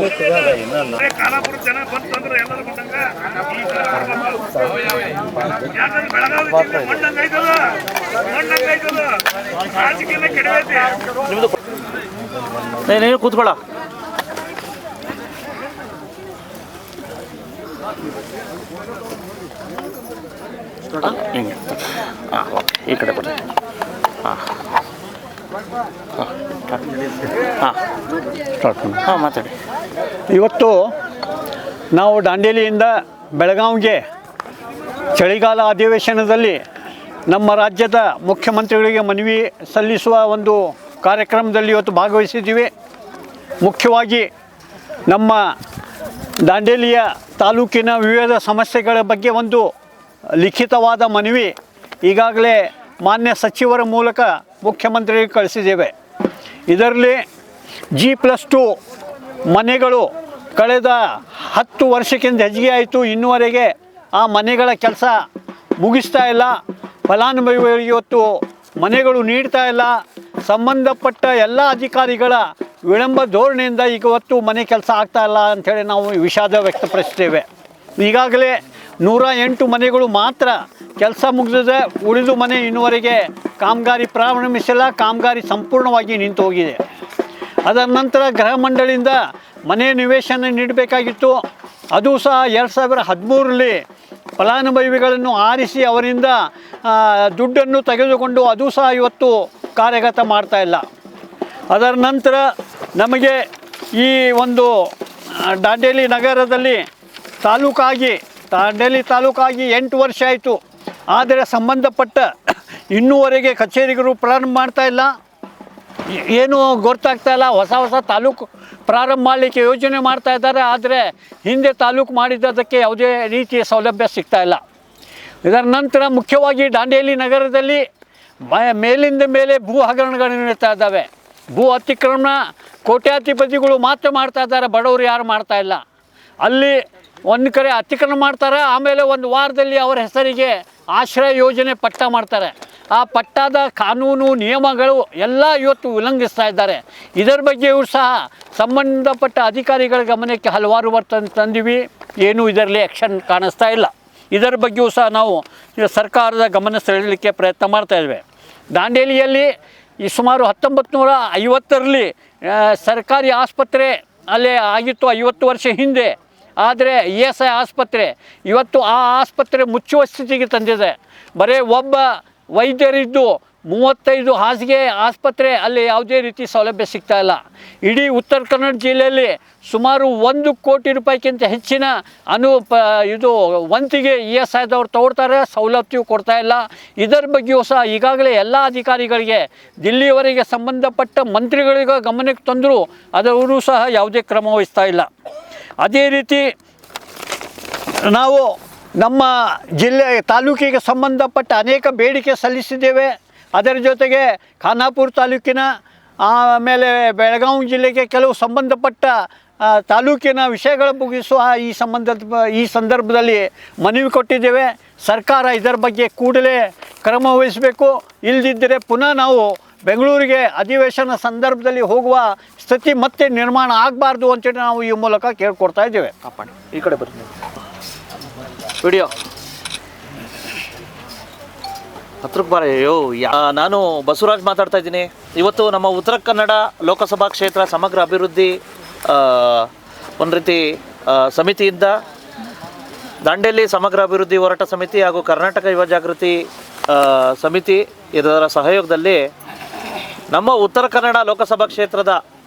ನೀನು ಕೂತ್ಕೊಳ್ಳ. ಹಿಂಗೆ ಹಾಂ, ಓಕೆ, ಈ ಕಡೆ ಬರ್ರಿ. ಹಾಂ ಮಾತಾಡಿ. ಇವತ್ತು ನಾವು ದಾಂಡೇಲಿಯಿಂದ ಬೆಳಗಾವಿಗೆ ಚಳಿಗಾಲ ಅಧಿವೇಶನದಲ್ಲಿ ನಮ್ಮ ರಾಜ್ಯದ ಮುಖ್ಯಮಂತ್ರಿಗಳಿಗೆ ಮನವಿ ಸಲ್ಲಿಸುವ ಒಂದು ಕಾರ್ಯಕ್ರಮದಲ್ಲಿ ಇವತ್ತು ಭಾಗವಹಿಸಿದ್ದೀವಿ. ಮುಖ್ಯವಾಗಿ ನಮ್ಮ ದಾಂಡೇಲಿಯ ತಾಲೂಕಿನ ವಿವಿಧ ಸಮಸ್ಯೆಗಳ ಬಗ್ಗೆ ಒಂದು ಲಿಖಿತವಾದ ಮನವಿ ಈಗಾಗಲೇ ಮಾನ್ಯ ಸಚಿವರ ಮೂಲಕ ಮುಖ್ಯಮಂತ್ರಿಗೆ ಕಳಿಸಿದ್ದೇವೆ. ಇದರಲ್ಲಿ G+2 ಮನೆಗಳು ಕಳೆದ 10 ವರ್ಷಕ್ಕಿಂತ ಹೆಚ್ಚಿಗೆ ಆಯಿತು. ಇನ್ನುವರೆಗೆ ಆ ಮನೆಗಳ ಕೆಲಸ ಮುಗಿಸ್ತಾ ಇಲ್ಲ. ಫಲಾನುಭವಿಗಳಿಗೆ ಇವತ್ತು ಮನೆಗಳು ನೀಡ್ತಾ ಇಲ್ಲ. ಸಂಬಂಧಪಟ್ಟ ಎಲ್ಲ ಅಧಿಕಾರಿಗಳ ವಿಳಂಬ ಧೋರಣೆಯಿಂದ ಇವತ್ತು ಮನೆ ಕೆಲಸ ಆಗ್ತಾ ಇಲ್ಲ ಅಂಥೇಳಿ ನಾವು ವಿಷಾದ ವ್ಯಕ್ತಪಡಿಸ್ತೇವೆ. ಈಗಾಗಲೇ 108 ಮನೆಗಳು ಮಾತ್ರ ಕೆಲಸ ಮುಗಿದಿದೆ. ಉಳಿದು ಮನೆ ಇನ್ನುವರೆಗೆ ಕಾಮಗಾರಿ ಪ್ರಾರಂಭಿಸಿಲ್ಲ. ಕಾಮಗಾರಿ ಸಂಪೂರ್ಣವಾಗಿ ನಿಂತು ಹೋಗಿದೆ. ಅದರ ನಂತರ ಗೃಹ ಮಂಡಳಿಯಿಂದ ಮನೆ ನಿವೇಶನ ನೀಡಬೇಕಾಗಿತ್ತು. ಅದು ಸಹ 2013ರಲ್ಲಿ ಫಲಾನುಭವಿಗಳನ್ನು ಆರಿಸಿ ಅವರಿಂದ ದುಡ್ಡನ್ನು ತೆಗೆದುಕೊಂಡು ಅದು ಸಹ ಇವತ್ತು ಕಾರ್ಯಗತ ಮಾಡ್ತಾ ಇಲ್ಲ. ಅದರ ನಂತರ ನಮಗೆ ಈ ಒಂದು ದಾಂಡೇಲಿ ನಗರದಲ್ಲಿ ದಾಂಡೇಲಿ ತಾಲೂಕಾಗಿ 8 ವರ್ಷ ಆಯಿತು. ಆದರೆ ಸಂಬಂಧಪಟ್ಟ ಇನ್ನೂವರೆಗೆ ಕಚೇರಿಗಳು ಪ್ರಾರಂಭ ಮಾಡ್ತಾ ಇಲ್ಲ. ಏನೂ ಗೊತ್ತಾಗ್ತಾ ಇಲ್ಲ. ಹೊಸ ತಾಲೂಕು ಪ್ರಾರಂಭ ಮಾಡಲಿಕ್ಕೆ ಯೋಜನೆ ಮಾಡ್ತಾ ಇದ್ದಾರೆ. ಆದರೆ ಹಿಂದೆ ತಾಲೂಕು ಮಾಡಿದ್ದಕ್ಕೆ ಯಾವುದೇ ರೀತಿಯ ಸೌಲಭ್ಯ ಸಿಗ್ತಾ ಇಲ್ಲ. ಇದರ ನಂತರ ಮುಖ್ಯವಾಗಿ ದಾಂಡೇಲಿ ನಗರದಲ್ಲಿ ಮೇಲಿಂದ ಮೇಲೆ ಭೂ ಹಗರಣಗಳು ನಡೀತಾ ಇದ್ದಾವೆ. ಭೂ ಅತಿಕ್ರಮಣ ಕೋಟ್ಯಾಧಿಪತಿಗಳು ಮಾತ್ರ ಮಾಡ್ತಾ ಇದ್ದಾರೆ, ಬಡವರು ಯಾರು ಮಾಡ್ತಾ ಇಲ್ಲ. ಅಲ್ಲಿ ಒಂದು ಕಡೆ ಅತಿಕ್ರಮಣ ಮಾಡ್ತಾರೆ, ಆಮೇಲೆ ಒಂದು ವಾರದಲ್ಲಿ ಅವರ ಹೆಸರಿಗೆ ಆಶ್ರಯ ಯೋಜನೆ ಪಟ್ಟ ಮಾಡ್ತಾರೆ. ಆ ಪಟ್ಟಾದ ಕಾನೂನು ನಿಯಮಗಳು ಎಲ್ಲ ಇವತ್ತು ಉಲ್ಲಂಘಿಸ್ತಾ ಇದ್ದಾರೆ. ಇದರ ಬಗ್ಗೆ ಇವರು ಸಹ ಸಂಬಂಧಪಟ್ಟ ಅಧಿಕಾರಿಗಳ ಗಮನಕ್ಕೆ ಹಲವಾರು ತಂದಿವಿ. ಏನೂ ಇದರಲ್ಲಿ ಆ್ಯಕ್ಷನ್ ಕಾಣಿಸ್ತಾ ಇಲ್ಲ. ಇದರ ಬಗ್ಗೆಯೂ ಸಹ ನಾವು ಸರ್ಕಾರದ ಗಮನ ಸೆಳೆಯಲಿಕ್ಕೆ ಪ್ರಯತ್ನ ಮಾಡ್ತಾಯಿದ್ದೇವೆ. ದಾಂಡೇಲಿಯಲ್ಲಿ ಈ ಸುಮಾರು 1950ರಲ್ಲಿ ಸರ್ಕಾರಿ ಆಸ್ಪತ್ರೆ ಅಲ್ಲೇ ಆಗಿತ್ತು 50 ವರ್ಷ ಹಿಂದೆ. ಆದರೆ ESI ಆಸ್ಪತ್ರೆ ಇವತ್ತು ಆ ಆಸ್ಪತ್ರೆ ಮುಚ್ಚುವ ಸ್ಥಿತಿಗೆ ತಂದಿದೆ. ಬರೀ ಒಬ್ಬ ವೈದ್ಯರಿದ್ದು 35 ಹಾಸಿಗೆ ಆಸ್ಪತ್ರೆ, ಅಲ್ಲಿ ಯಾವುದೇ ರೀತಿ ಸೌಲಭ್ಯ ಸಿಗ್ತಾ ಇಲ್ಲ. ಇಡೀ ಉತ್ತರ ಕನ್ನಡ ಜಿಲ್ಲೆಯಲ್ಲಿ ಸುಮಾರು 1 ಕೋಟಿ ರೂಪಾಯಿಗಿಂತ ಹೆಚ್ಚಿನ ಇದು ವಂತಿಗೆ ESI ದವ್ರು ತಗೊಳ್ತಾರೆ, ಸವಲತ್ತು ಕೊಡ್ತಾ ಇಲ್ಲ. ಇದರ ಬಗ್ಗೆಯೂ ಸಹ ಈಗಾಗಲೇ ಎಲ್ಲ ಅಧಿಕಾರಿಗಳಿಗೆ ದಿಲ್ಲಿಯವರೆಗೆ ಸಂಬಂಧಪಟ್ಟ ಮಂತ್ರಿಗಳಿಗೆ ಗಮನಕ್ಕೆ ತಂದರೂ ಅದವರು ಸಹ ಯಾವುದೇ ಕ್ರಮ ವಹಿಸ್ತಾ ಇಲ್ಲ. ಅದೇ ರೀತಿ ನಾವು ನಮ್ಮ ತಾಲೂಕಿಗೆ ಸಂಬಂಧಪಟ್ಟ ಅನೇಕ ಬೇಡಿಕೆ ಸಲ್ಲಿಸಿದ್ದೇವೆ. ಅದರ ಜೊತೆಗೆ ಖಾನಾಪುರ ತಾಲೂಕಿನ ಆಮೇಲೆ ಬೆಳಗಾವಿ ಜಿಲ್ಲೆಗೆ ಕೆಲವು ಸಂಬಂಧಪಟ್ಟ ತಾಲೂಕಿನ ವಿಷಯಗಳ ಮುಗಿಸುವ ಈ ಸಂದರ್ಭದಲ್ಲಿ ಮನವಿ ಕೊಟ್ಟಿದ್ದೇವೆ. ಸರ್ಕಾರ ಇದರ ಬಗ್ಗೆ ಕೂಡಲೇ ಕ್ರಮ ವಹಿಸಬೇಕು. ಇಲ್ಲದಿದ್ದರೆ ಪುನಃ ನಾವು ಬೆಂಗಳೂರಿಗೆ ಅಧಿವೇಶನ ಸಂದರ್ಭದಲ್ಲಿ ಹೋಗುವ ಸ್ಥಿತಿ ಮತ್ತೆ ನಿರ್ಮಾಣ ಆಗಬಾರ್ದು ಅಂತೇಳಿ ನಾವು ಈ ಮೂಲಕ ಕೇಳ್ಕೊಡ್ತಾ ಇದ್ದೇವೆ. ಈ ಕಡೆ ಬರ್ತೀನಿ ವಿಡಿಯೋ ಹತ್ರಕ್ಕೆ ಬಾರ. ನಾನು ಬಸವರಾಜ್ ಮಾತಾಡ್ತಾ ಇದ್ದೀನಿ. ಇವತ್ತು ನಮ್ಮ ಉತ್ತರ ಕನ್ನಡ ಲೋಕಸಭಾ ಕ್ಷೇತ್ರ ಸಮಗ್ರ ಅಭಿವೃದ್ಧಿ ಒಂದು ರೀತಿ ಸಮಿತಿಯಿಂದ ದಾಂಡೇಲಿ ಸಮಗ್ರ ಅಭಿವೃದ್ಧಿ ಹೋರಾಟ ಸಮಿತಿ ಹಾಗೂ ಕರ್ನಾಟಕ ಯುವ ಜಾಗೃತಿ ಸಮಿತಿ ಇದರ ಸಹಯೋಗದಲ್ಲಿ ನಮ್ಮ ಉತ್ತರ ಕನ್ನಡ ಲೋಕಸಭಾ ಕ್ಷೇತ್ರದ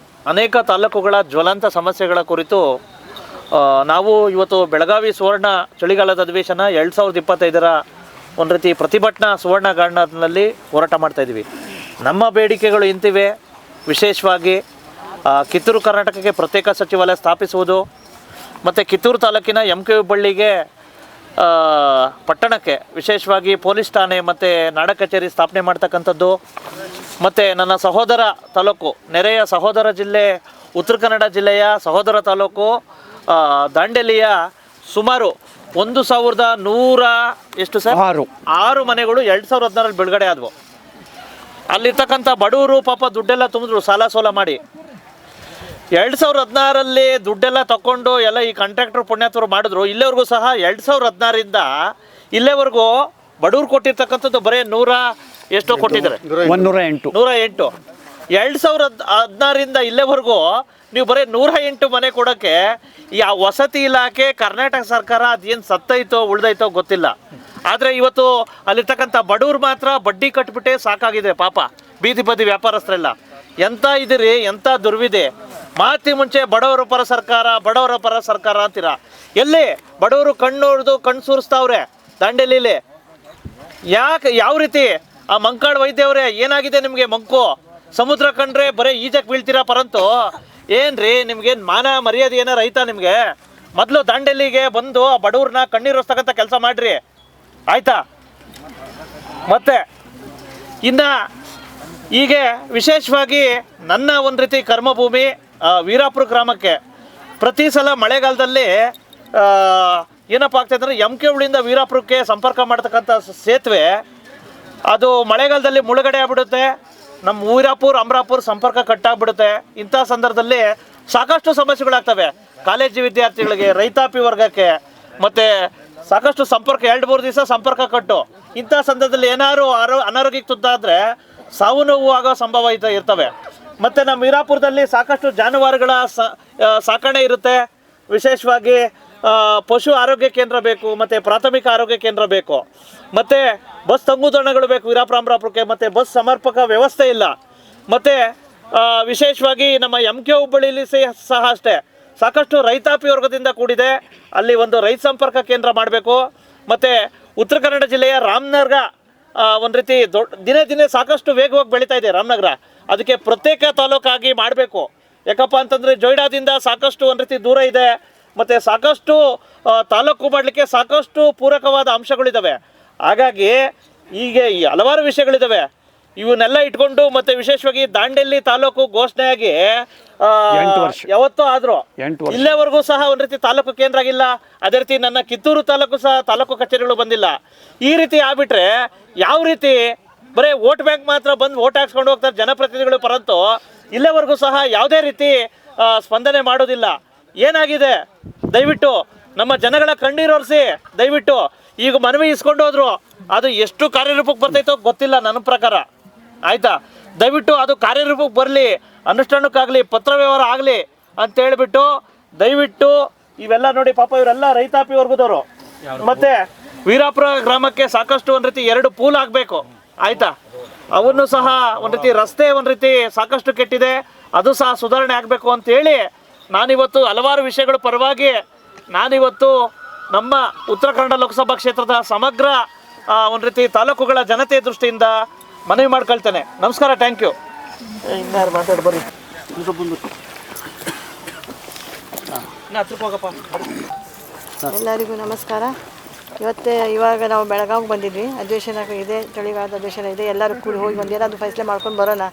ಅನೇಕ ತಾಲೂಕುಗಳ ಜ್ವಲಂತ ಸಮಸ್ಯೆಗಳ ಕುರಿತು ನಾವು ಇವತ್ತು ಬೆಳಗಾವಿ ಸುವರ್ಣ ಚಳಿಗಾಲದ ಅಧಿವೇಶನ 2025ರ ಒಂದು ರೀತಿ ಪ್ರತಿಭಟನಾ ಸುವರ್ಣ ಗಾರ್ಡನ್ನಲ್ಲಿ ಹೋರಾಟ ಮಾಡ್ತಾಯಿದ್ದೀವಿ. ನಮ್ಮ ಬೇಡಿಕೆಗಳು ಇಂತಿವೆ. ವಿಶೇಷವಾಗಿ ಕಿತ್ತೂರು ಕರ್ನಾಟಕಕ್ಕೆ ಪ್ರತ್ಯೇಕ ಸಚಿವಾಲಯ ಸ್ಥಾಪಿಸುವುದು, ಮತ್ತು ಕಿತ್ತೂರು ತಾಲೂಕಿನ MK ಹುಬ್ಬಳ್ಳಿಗೆ ಪಟ್ಟಣಕ್ಕೆ ವಿಶೇಷವಾಗಿ ಪೊಲೀಸ್ ಠಾಣೆ ಮತ್ತು ನಾಡ ಕಚೇರಿ ಸ್ಥಾಪನೆ ಮಾಡ್ತಕ್ಕಂಥದ್ದು, ಮತ್ತು ನನ್ನ ಸಹೋದರ ತಾಲೂಕು, ನೆರೆಯ ಸಹೋದರ ಜಿಲ್ಲೆ ಉತ್ತರ ಕನ್ನಡ ಜಿಲ್ಲೆಯ ಸಹೋದರ ತಾಲೂಕು ದಾಂಡೇಲಿಯ ಸುಮಾರು 1100 ಎಷ್ಟು ಸರ್ 6 ಮನೆಗಳು 2016ರಲ್ಲಿ ಬಿಡುಗಡೆ ಆದವು. ಅಲ್ಲಿರ್ತಕ್ಕಂಥ ಬಡವರು ಪಾಪ ದುಡ್ಡೆಲ್ಲ ತುಂಬಿದ್ರು ಸಾಲ ಸೋಲ ಮಾಡಿ. 2016ರಲ್ಲಿ ದುಡ್ಡೆಲ್ಲ ತಗೊಂಡು ಎಲ್ಲ ಈ ಕಾಂಟ್ರಾಕ್ಟರ್ ಪುಣ್ಯಾತರು ಮಾಡಿದ್ರು. ಇಲ್ಲಿವರೆಗೂ ಸಹ 2016ರಿಂದ ಇಲ್ಲಿವರೆಗೂ ಬಡವ್ರು ಕೊಟ್ಟಿರ್ತಕ್ಕಂಥದ್ದು ಬರೀ 100 ಎಷ್ಟೋ ಕೊಟ್ಟಿದ್ದಾರೆ, 108. 2016ರಿಂದ ಇಲ್ಲಿವರೆಗೂ ನೀವು ಬರೀ 108 ಮನೆ ಕೊಡೋಕ್ಕೆ ಆ ವಸತಿ ಇಲಾಖೆ ಕರ್ನಾಟಕ ಸರ್ಕಾರ ಅದೇನು ಸತ್ತೈತೋ ಉಳ್ದೈತೋ ಗೊತ್ತಿಲ್ಲ. ಆದರೆ ಇವತ್ತು ಅಲ್ಲಿರ್ತಕ್ಕಂಥ ಬಡವ್ರು ಮಾತ್ರ ಬಡ್ಡಿ ಕಟ್ಬಿಟ್ಟೆ ಸಾಕಾಗಿದೆ ಪಾಪ. ಬೀದಿ ಬದಿ ವ್ಯಾಪಾರಸ್ಥರೆಲ್ಲ ಎಂಥ ಇದಿರಿ, ಎಂಥ ದುರ್ವಿದೆ. ಮಾತಿ ಮುಂಚೆ ಬಡವರ ಪರ ಸರ್ಕಾರ ಅಂತೀರ. ಎಲ್ಲಿ ಬಡವರು ಕಣ್ಣು ಸೂರಿಸ್ತಾವ್ರೆ ದಾಂಡೇಲಿಲಿ. ಯಾವ ರೀತಿ ಆ ಮಂಕಾಳ್ ವೈದ್ಯವರೇ ಏನಾಗಿದೆ ನಿಮಗೆ? ಮಂಕು ಸಮುದ್ರ ಕಂಡ್ರೆ ಬರೀ ಈಜಕ್ಕೆ ಬೀಳ್ತೀರಾ ಪರಂತು ಏನ್ರಿ ನಿಮ್ಗೇನು ಮಾನ ಮರ್ಯಾದೆ ಏನಾರ ಐತಾ ನಿಮಗೆ? ಮೊದಲು ದಾಂಡೇಲಿಗೆ ಬಂದು ಆ ಬಡವ್ರನ್ನ ಕಣ್ಣೀರೋಸ್ತಕ್ಕಂಥ ಕೆಲಸ ಮಾಡ್ರಿ, ಆಯ್ತಾ? ಮತ್ತೆ ಇನ್ನು ಹೀಗೆ ವಿಶೇಷವಾಗಿ ನನ್ನ ಒಂದು ರೀತಿ ಕರ್ಮಭೂಮಿ ವೀರಾಪುರ ಗ್ರಾಮಕ್ಕೆ ಪ್ರತಿ ಸಲ ಮಳೆಗಾಲದಲ್ಲಿ ಏನಪ್ಪ ಆಗ್ತಾಯಿದ್ರೆ MK ಹುಬ್ಳಿಯಿಂದ ವೀರಾಪುರಕ್ಕೆ ಸಂಪರ್ಕ ಮಾಡ್ತಕ್ಕಂಥ ಸೇತುವೆ ಅದು ಮಳೆಗಾಲದಲ್ಲಿ ಮುಳುಗಡೆ ಆಗ್ಬಿಡುತ್ತೆ. ನಮ್ಮ ವೀರಾಪುರ ಅಮರಾಪುರ ಸಂಪರ್ಕ ಕಟ್ಟಾಗ್ಬಿಡುತ್ತೆ. ಇಂಥ ಸಂದರ್ಭದಲ್ಲಿ ಸಾಕಷ್ಟು ಸಮಸ್ಯೆಗಳಾಗ್ತವೆ ಕಾಲೇಜು ವಿದ್ಯಾರ್ಥಿಗಳಿಗೆ, ರೈತಾಪಿ ವರ್ಗಕ್ಕೆ, ಮತ್ತು ಸಾಕಷ್ಟು ಸಂಪರ್ಕ 2-3 ದಿವಸ ಸಂಪರ್ಕ ಕಟ್ಟು. ಇಂಥ ಸಂದರ್ಭದಲ್ಲಿ ಏನಾದ್ರು ಅನಾರೋಗ್ಯಕ್ಕೆ ತುತ್ತಾದರೆ ಸಾವು ನೋವು ಆಗೋ ಸಂಭವ ಇರ್ತವೆ. ಮತ್ತು ನಮ್ಮ ವೀರಾಪುರದಲ್ಲಿ ಸಾಕಷ್ಟು ಜಾನುವಾರುಗಳ ಸಾಕಣೆ ಇರುತ್ತೆ. ವಿಶೇಷವಾಗಿ ಪಶು ಆರೋಗ್ಯ ಕೇಂದ್ರ ಬೇಕು, ಮತ್ತು ಪ್ರಾಥಮಿಕ ಆರೋಗ್ಯ ಕೇಂದ್ರ ಬೇಕು, ಮತ್ತು ಬಸ್ ತಂಗುದಾಣಗಳು ಬೇಕು ವೀರಾಪುರ ಅಮರಾಪುರಕ್ಕೆ, ಮತ್ತು ಬಸ್ ಸಮರ್ಪಕ ವ್ಯವಸ್ಥೆ ಇಲ್ಲ. ಮತ್ತು ವಿಶೇಷವಾಗಿ ನಮ್ಮ MK ಹುಬ್ಬಳ್ಳಿಲಿ ಸಹ ಅಷ್ಟೇ ಸಾಕಷ್ಟು ರೈತಾಪಿ ವರ್ಗದಿಂದ ಕೂಡಿದೆ. ಅಲ್ಲಿ ಒಂದು ರೈತ ಸಂಪರ್ಕ ಕೇಂದ್ರ ಮಾಡಬೇಕು. ಮತ್ತು ಉತ್ತರ ಕನ್ನಡ ಜಿಲ್ಲೆಯ ರಾಮನಗರ ಒಂದು ರೀತಿ ದಿನೇ ಸಾಕಷ್ಟು ವೇಗವಾಗಿ ಬೆಳೀತಾ ಇದೆ ರಾಮನಗರ. ಅದಕ್ಕೆ ಪ್ರತ್ಯೇಕ ತಾಲೂಕಾಗಿ ಮಾಡಬೇಕು. ಯಾಕಪ್ಪ ಅಂತಂದರೆ ಜೊಯ್ಡಾದಿಂದ ಸಾಕಷ್ಟು ಒಂದು ರೀತಿ ದೂರ ಇದೆ, ಮತ್ತು ಸಾಕಷ್ಟು ತಾಲೂಕು ಮಾಡಲಿಕ್ಕೆ ಸಾಕಷ್ಟು ಪೂರಕವಾದ ಅಂಶಗಳಿದ್ದಾವೆ. ಹಾಗಾಗಿ ಈಗ ಹಲವಾರು ವಿಷಯಗಳಿದ್ದಾವೆ. ಇವನ್ನೆಲ್ಲ ಇಟ್ಕೊಂಡು ಮತ್ತು ವಿಶೇಷವಾಗಿ ದಾಂಡೇಲಿ ತಾಲೂಕು ಘೋಷಣೆಯಾಗಿ ಯಾವತ್ತೂ ಆದರೂ ಇಲ್ಲೇವರೆಗೂ ಸಹ ಒಂದು ರೀತಿ ತಾಲೂಕು ಕೇಂದ್ರ ಆಗಿಲ್ಲ. ಅದೇ ರೀತಿ ನನ್ನ ಕಿತ್ತೂರು ತಾಲೂಕು ಸಹ ತಾಲೂಕು ಕಚೇರಿಗಳು ಬಂದಿಲ್ಲ. ಈ ರೀತಿ ಆಗ್ಬಿಟ್ರೆ ಯಾವ ರೀತಿ ಬರೀ ವೋಟ್ ಬ್ಯಾಂಕ್ ಮಾತ್ರ ಬಂದು ವೋಟ್ ಹಾಕ್ಸ್ಕೊಂಡು ಹೋಗ್ತಾರೆ ಜನಪ್ರತಿನಿಧಿಗಳು ಪರಂತು ಇಲ್ಲೇವರೆಗೂ ಸಹ ಯಾವುದೇ ರೀತಿ ಸ್ಪಂದನೆ ಮಾಡೋದಿಲ್ಲ. ಏನಾಗಿದೆ ದಯವಿಟ್ಟು ನಮ್ಮ ಜನಗಳ ಕಣ್ಣೀರೊರೆಸಿ ದಯವಿಟ್ಟು ಈಗ ಮನವಿ ಇಸ್ಕೊಂಡು ಹೋದ್ರು ಅದು ಎಷ್ಟು ಕಾರ್ಯರೂಪಕ್ಕೆ ಬರ್ತೈತೋ ಗೊತ್ತಿಲ್ಲ ನನ್ನ ಪ್ರಕಾರ, ಆಯಿತಾ? ದಯವಿಟ್ಟು ಅದು ಕಾರ್ಯರೂಪಕ್ಕೆ ಬರಲಿ, ಅನುಷ್ಠಾನಕ್ಕಾಗಲಿ, ಪತ್ರ ವ್ಯವಹಾರ ಆಗಲಿ ಅಂತೇಳ್ಬಿಟ್ಟು ದಯವಿಟ್ಟು ಇವೆಲ್ಲ ನೋಡಿ ಪಾಪ ಇವರೆಲ್ಲ ರೈತಾಪಿ ವರ್ಗದವರು. ಮತ್ತು ವೀರಾಪುರ ಗ್ರಾಮಕ್ಕೆ ಸಾಕಷ್ಟು ಒಂದು ರೀತಿ 2 ಪೂಲ್ ಆಗಬೇಕು, ಆಯಿತಾ? ಅವನ್ನು ಸಹ ಒಂದು ರೀತಿ ರಸ್ತೆ ಒಂದು ರೀತಿ ಸಾಕಷ್ಟು ಕೆಟ್ಟಿದೆ, ಅದು ಸಹ ಸುಧಾರಣೆ ಆಗಬೇಕು ಅಂತೇಳಿ ನಾನಿವತ್ತು ಹಲವಾರು ವಿಷಯಗಳ ಪರವಾಗಿ ನಾನಿವತ್ತು ನಮ್ಮ ಉತ್ತರ ಕನ್ನಡ ಲೋಕಸಭಾ ಕ್ಷೇತ್ರದ ಸಮಗ್ರ ಒಂದು ರೀತಿ ತಾಲೂಕುಗಳ ಜನತೆ ದೃಷ್ಟಿಯಿಂದ ಮನವಿ ಮಾಡ್ಕೊಳ್ತೇನೆ. ನಮಸ್ಕಾರ, ಥ್ಯಾಂಕ್ ಯು. ಇನ್ನಾರು ಮಾತಾಡಿ ಬರ್ರಿ, ಹೋಗಪ್ಪ. ಎಲ್ಲರಿಗೂ ನಮಸ್ಕಾರ. ಇವಾಗ ನಾವು ಬೆಳಗಾವಿಗೆ ಬಂದಿದ್ವಿ. ಅಧಿವೇಶನ ಇದೆ, ಚಳಿಗಾಲದ ಅಧಿವೇಶನ ಇದೆ. ಎಲ್ಲರೂ ಕೂಡಿ ಹೋಗಿ ಒಂದು ಏನಾದರೂ ಫೈಸಲೆ ಮಾಡ್ಕೊಂಡು ಬರೋಣ,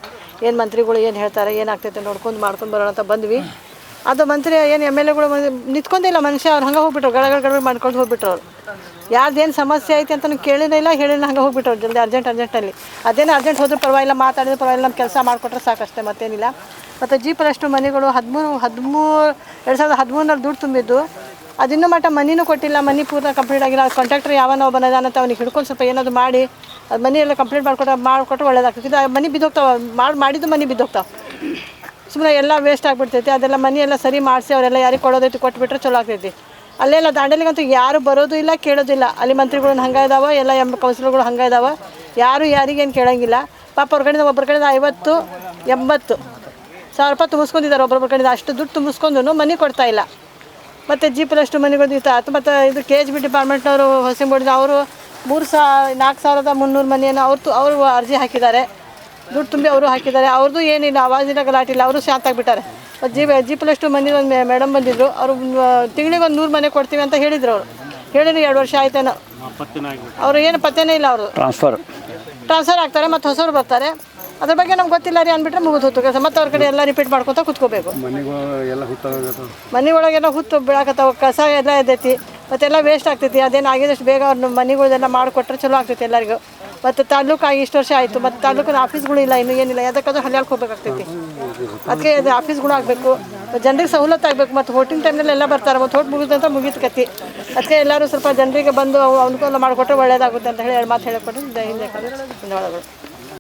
ಏನು ಮಂತ್ರಿಗಳು ಏನು ಹೇಳ್ತಾರೆ, ಏನಾಗ್ತೈತೆ ನೋಡ್ಕೊಂಡು ಮಾಡ್ಕೊಂಡು ಬರೋಣ ಅಂತ ಬಂದ್ವಿ. ಅದು ಮಂತ್ರಿ ಏನು ಎಮ್ ಎಲ್ ಎಗಳು ನಿಂತ್ಕೊಂಡೇ ಇಲ್ಲ ಮನುಷ್ಯ, ಅವ್ರು ಹಂಗೆ ಹೋಗ್ಬಿಟ್ರು, ಗಡಗಡ ಮಾಡ್ಕೊಂಡು ಹೋಗ್ಬಿಟ್ರು. ಅವ್ರು ಯಾರ್ದೇನು ಸಮಸ್ಯೆ ಐತೆ ಅಂತ ಕೇಳಿನೇ ಇಲ್ಲ, ಹೇಳಿಲ್ಲ, ಹಂಗೆ ಹೋಗ್ಬಿಟ್ರು ಜಲ್ದಿ ಅರ್ಜೆಂಟಲ್ಲಿ. ಅದೇನೋ ಅರ್ಜೆಂಟ್ ಹೋದ್ರೂ ಪರವಾಗಿಲ್ಲ, ಮಾತಾಡಿದ್ರೆ ಪರವಾಗಿಲ್ಲ, ನಮ್ಮ ಕೆಲಸ ಮಾಡಿಕೊಟ್ರೆ ಸಾಕಷ್ಟೇ, ಮತ್ತೇನಿಲ್ಲ. ಮತ್ತು ಜೀಪರಷ್ಟು ಮನೆಗಳು 2013ರಲ್ಲಿ ದುಡ್ಡು ತುಂಬಿದ್ದು, ಅದಿನ್ನೂ ಮಟ್ಟ ಮನಿನೂ ಕೊಟ್ಟಿಲ್ಲ. ಮನೆ ಪೂರ್ಣ ಕಂಪ್ಲೀಟ್ ಆಗಿಲ್ಲ. ಕಾಂಟ್ರಾಕ್ಟರ್ ಯಾವನೋ ಬಂದಾನಂತ ಅವ್ನಿಗೆ ಹಿಡ್ಕೊಂಡು ಸ್ವಲ್ಪ ಏನಾದರೂ ಮಾಡಿ ಅದು ಮನೆ ಎಲ್ಲ ಕಂಪ್ಲೀಟ್ ಮಾಡಿಕೊಟ್ರೆ ಒಳ್ಳೇದಾಗ್ತದೆ. ಇದು ಮನೆ ಬಿದ್ದೋಗ್ತಾವೆ, ಮಾಡಿದ್ದು ಮನೆ ಬಿದ್ದೋಗ್ತಾವೆ, ಸುಮ್ಮನೆ ಎಲ್ಲ ವೇಸ್ಟ್ ಆಗಿಬಿಡ್ತೈತಿ. ಅದೆಲ್ಲ ಮನೆ ಎಲ್ಲ ಸರಿ ಮಾಡಿಸಿ ಅವರೆಲ್ಲ ಯಾರಿಗೆ ಕೊಡೋದೈತಿ ಕೊಟ್ಬಿಟ್ರೆ ಚಲೋ ಆಗ್ತೈತಿ. ಅಲ್ಲೆಲ್ಲ ದಾಂಡೇಲಿಗಂತೂ ಯಾರು ಬರೋದು ಇಲ್ಲ, ಕೇಳೋದಿಲ್ಲ. ಅಲ್ಲಿ ಮಂತ್ರಿಗಳು ಹಂಗೆ ಇದಾವೆ, ಎಲ್ಲ ಕೌನ್ಸಿಲರ್ಗಳು ಹಂಗೆ ಇದಾವೆ, ಯಾರು ಯಾರಿಗೇನು ಕೇಳೋಂಗಿಲ್ಲ. ಪಾಪ ಅವ್ರ ಕಡೆಯಿಂದ ಒಬ್ಬರ ಕಡೆಯಿಂದ 50-80 ಸಾವಿರ ರೂಪಾಯಿ ತುಂಬಿಸ್ಕೊಂಡಿದ್ದಾರೆ. ಒಬ್ಬೊಬ್ಬರ ಕಡೆಯಿಂದ ಅಷ್ಟು ದುಡ್ಡು ತುಂಬಿಸ್ಕೊಂಡು ಮನೆ ಕೊಡ್ತಾಯಿಲ್ಲ. ಮತ್ತು ಜೀಪಲ್ಲಷ್ಟು ಮನೆಗಳು ಇತ್ತು. ಮತ್ತು ಇದು KHB ಡಿಪಾರ್ಟ್ಮೆಂಟ್ನವರು ಹೊಸಂಬೋಡಿದ ಅವರು 4,300 ಮನೆಯನ್ನು ಅವರು ಅರ್ಜಿ ಹಾಕಿದ್ದಾರೆ, ದುಡ್ಡು ತುಂಬಿ ಅವರು ಹಾಕಿದ್ದಾರೆ. ಅವ್ರದ್ದು ಏನಿಲ್ಲ, ಆವಾಜಿನ ಗಲಾಟಿಲ್ಲ, ಅವರು ಶಾಂತ ಆಗಿಬಿಟ್ಟಾರೆ. ಜೀಪಲ್ಲಷ್ಟು ಮನೆ ಒಂದು ಮೇಡಮ್ ಬಂದಿದ್ದರು, ಅವರು ತಿಂಗಳಿಗೆ ಒಂದು 100 ಮನೆ ಕೊಡ್ತೀವಿ ಅಂತ ಹೇಳಿದರು. ಅವರು ಹೇಳಿದ್ರು 2 ವರ್ಷ ಆಯ್ತೇನೋ, ಅವರು ಏನು ಪತ್ತೆನೇ ಇಲ್ಲ. ಅವರು ಟ್ರಾನ್ಸ್ಫರ್ ಆಗ್ತಾರೆ, ಮತ್ತು ಹೊಸರು ಬರ್ತಾರೆ. ಅದ್ರ ಬಗ್ಗೆ ನಮ್ಗೆ ಗೊತ್ತಿಲ್ಲ ರೀ ಅಂದ್ಬಿಟ್ರೆ ಮುಗಿದು ಹೋಯ್ತು ಕೆಲಸ. ಮತ್ತು ಅವ್ರ ಕಡೆ ಎಲ್ಲ ರಿಪೀಟ್ ಮಾಡ್ಕೊತ ಕೂತ್ಕೋಬೇಕು. ಮನೆ ಒಳಗೆಲ್ಲ ಹುತ್ತು ಬೀಳಾಕತ್ತಾವ, ಕಸ ಎಲ್ಲ ಎದ್ದೈತಿ, ಮತ್ತೆಲ್ಲ ವೇಸ್ಟ್ ಆಗ್ತೈತಿ. ಅದೇನು ಆಗಿದಷ್ಟು ಬೇಗ ಅವ್ರನ್ನ ಮನೆಗಳದೆಲ್ಲ ಮಾಡಿಕೊಟ್ರೆ ಚಲೋ ಆಗ್ತೈತಿ ಎಲ್ಲರಿಗೂ. ಮತ್ತು ತಾಲೂಕಾಗಿ ಇಷ್ಟು ವರ್ಷ ಆಯಿತು, ಮತ್ತು ತಾಲೂಕಿನ ಆಫೀಸ್ಗಳು ಇಲ್ಲ, ಇನ್ನೂ ಏನಿಲ್ಲ. ಅದಕ್ಕಾದ್ರೂ ಹಳ್ಯಾಳ್ಕೆ ಹೋಗ್ಬೇಕಾಗ್ತೈತಿ. ಅದಕ್ಕೆ ಅದು ಆಫೀಸ್ಗಳು ಆಗಬೇಕು, ಜನರಿಗೆ ಸವಲತ್ತು ಆಗಬೇಕು. ಮತ್ತು ಹೋಟಿಂಗ್ ಟೈಮ್ನಲ್ಲಿ ಎಲ್ಲ ಬರ್ತಾರೆ, ಮತ್ತು ಹೋಟ್ ಮುಗಿದಂತ ಮುಗಿತು ಕತ್ತಿ. ಅದಕ್ಕೆ ಎಲ್ಲರೂ ಸ್ವಲ್ಪ ಜನರಿಗೆ ಬಂದು ಅನುಕೂಲ ಮಾಡಿಕೊಟ್ರೆ ಒಳ್ಳೇದಾಗುತ್ತೆ ಅಂತ ಹೇಳಿ 2 ಮಾತು ಹೇಳಿಕೊಟ್ಟು ಧನ್ಯವಾದಗಳು.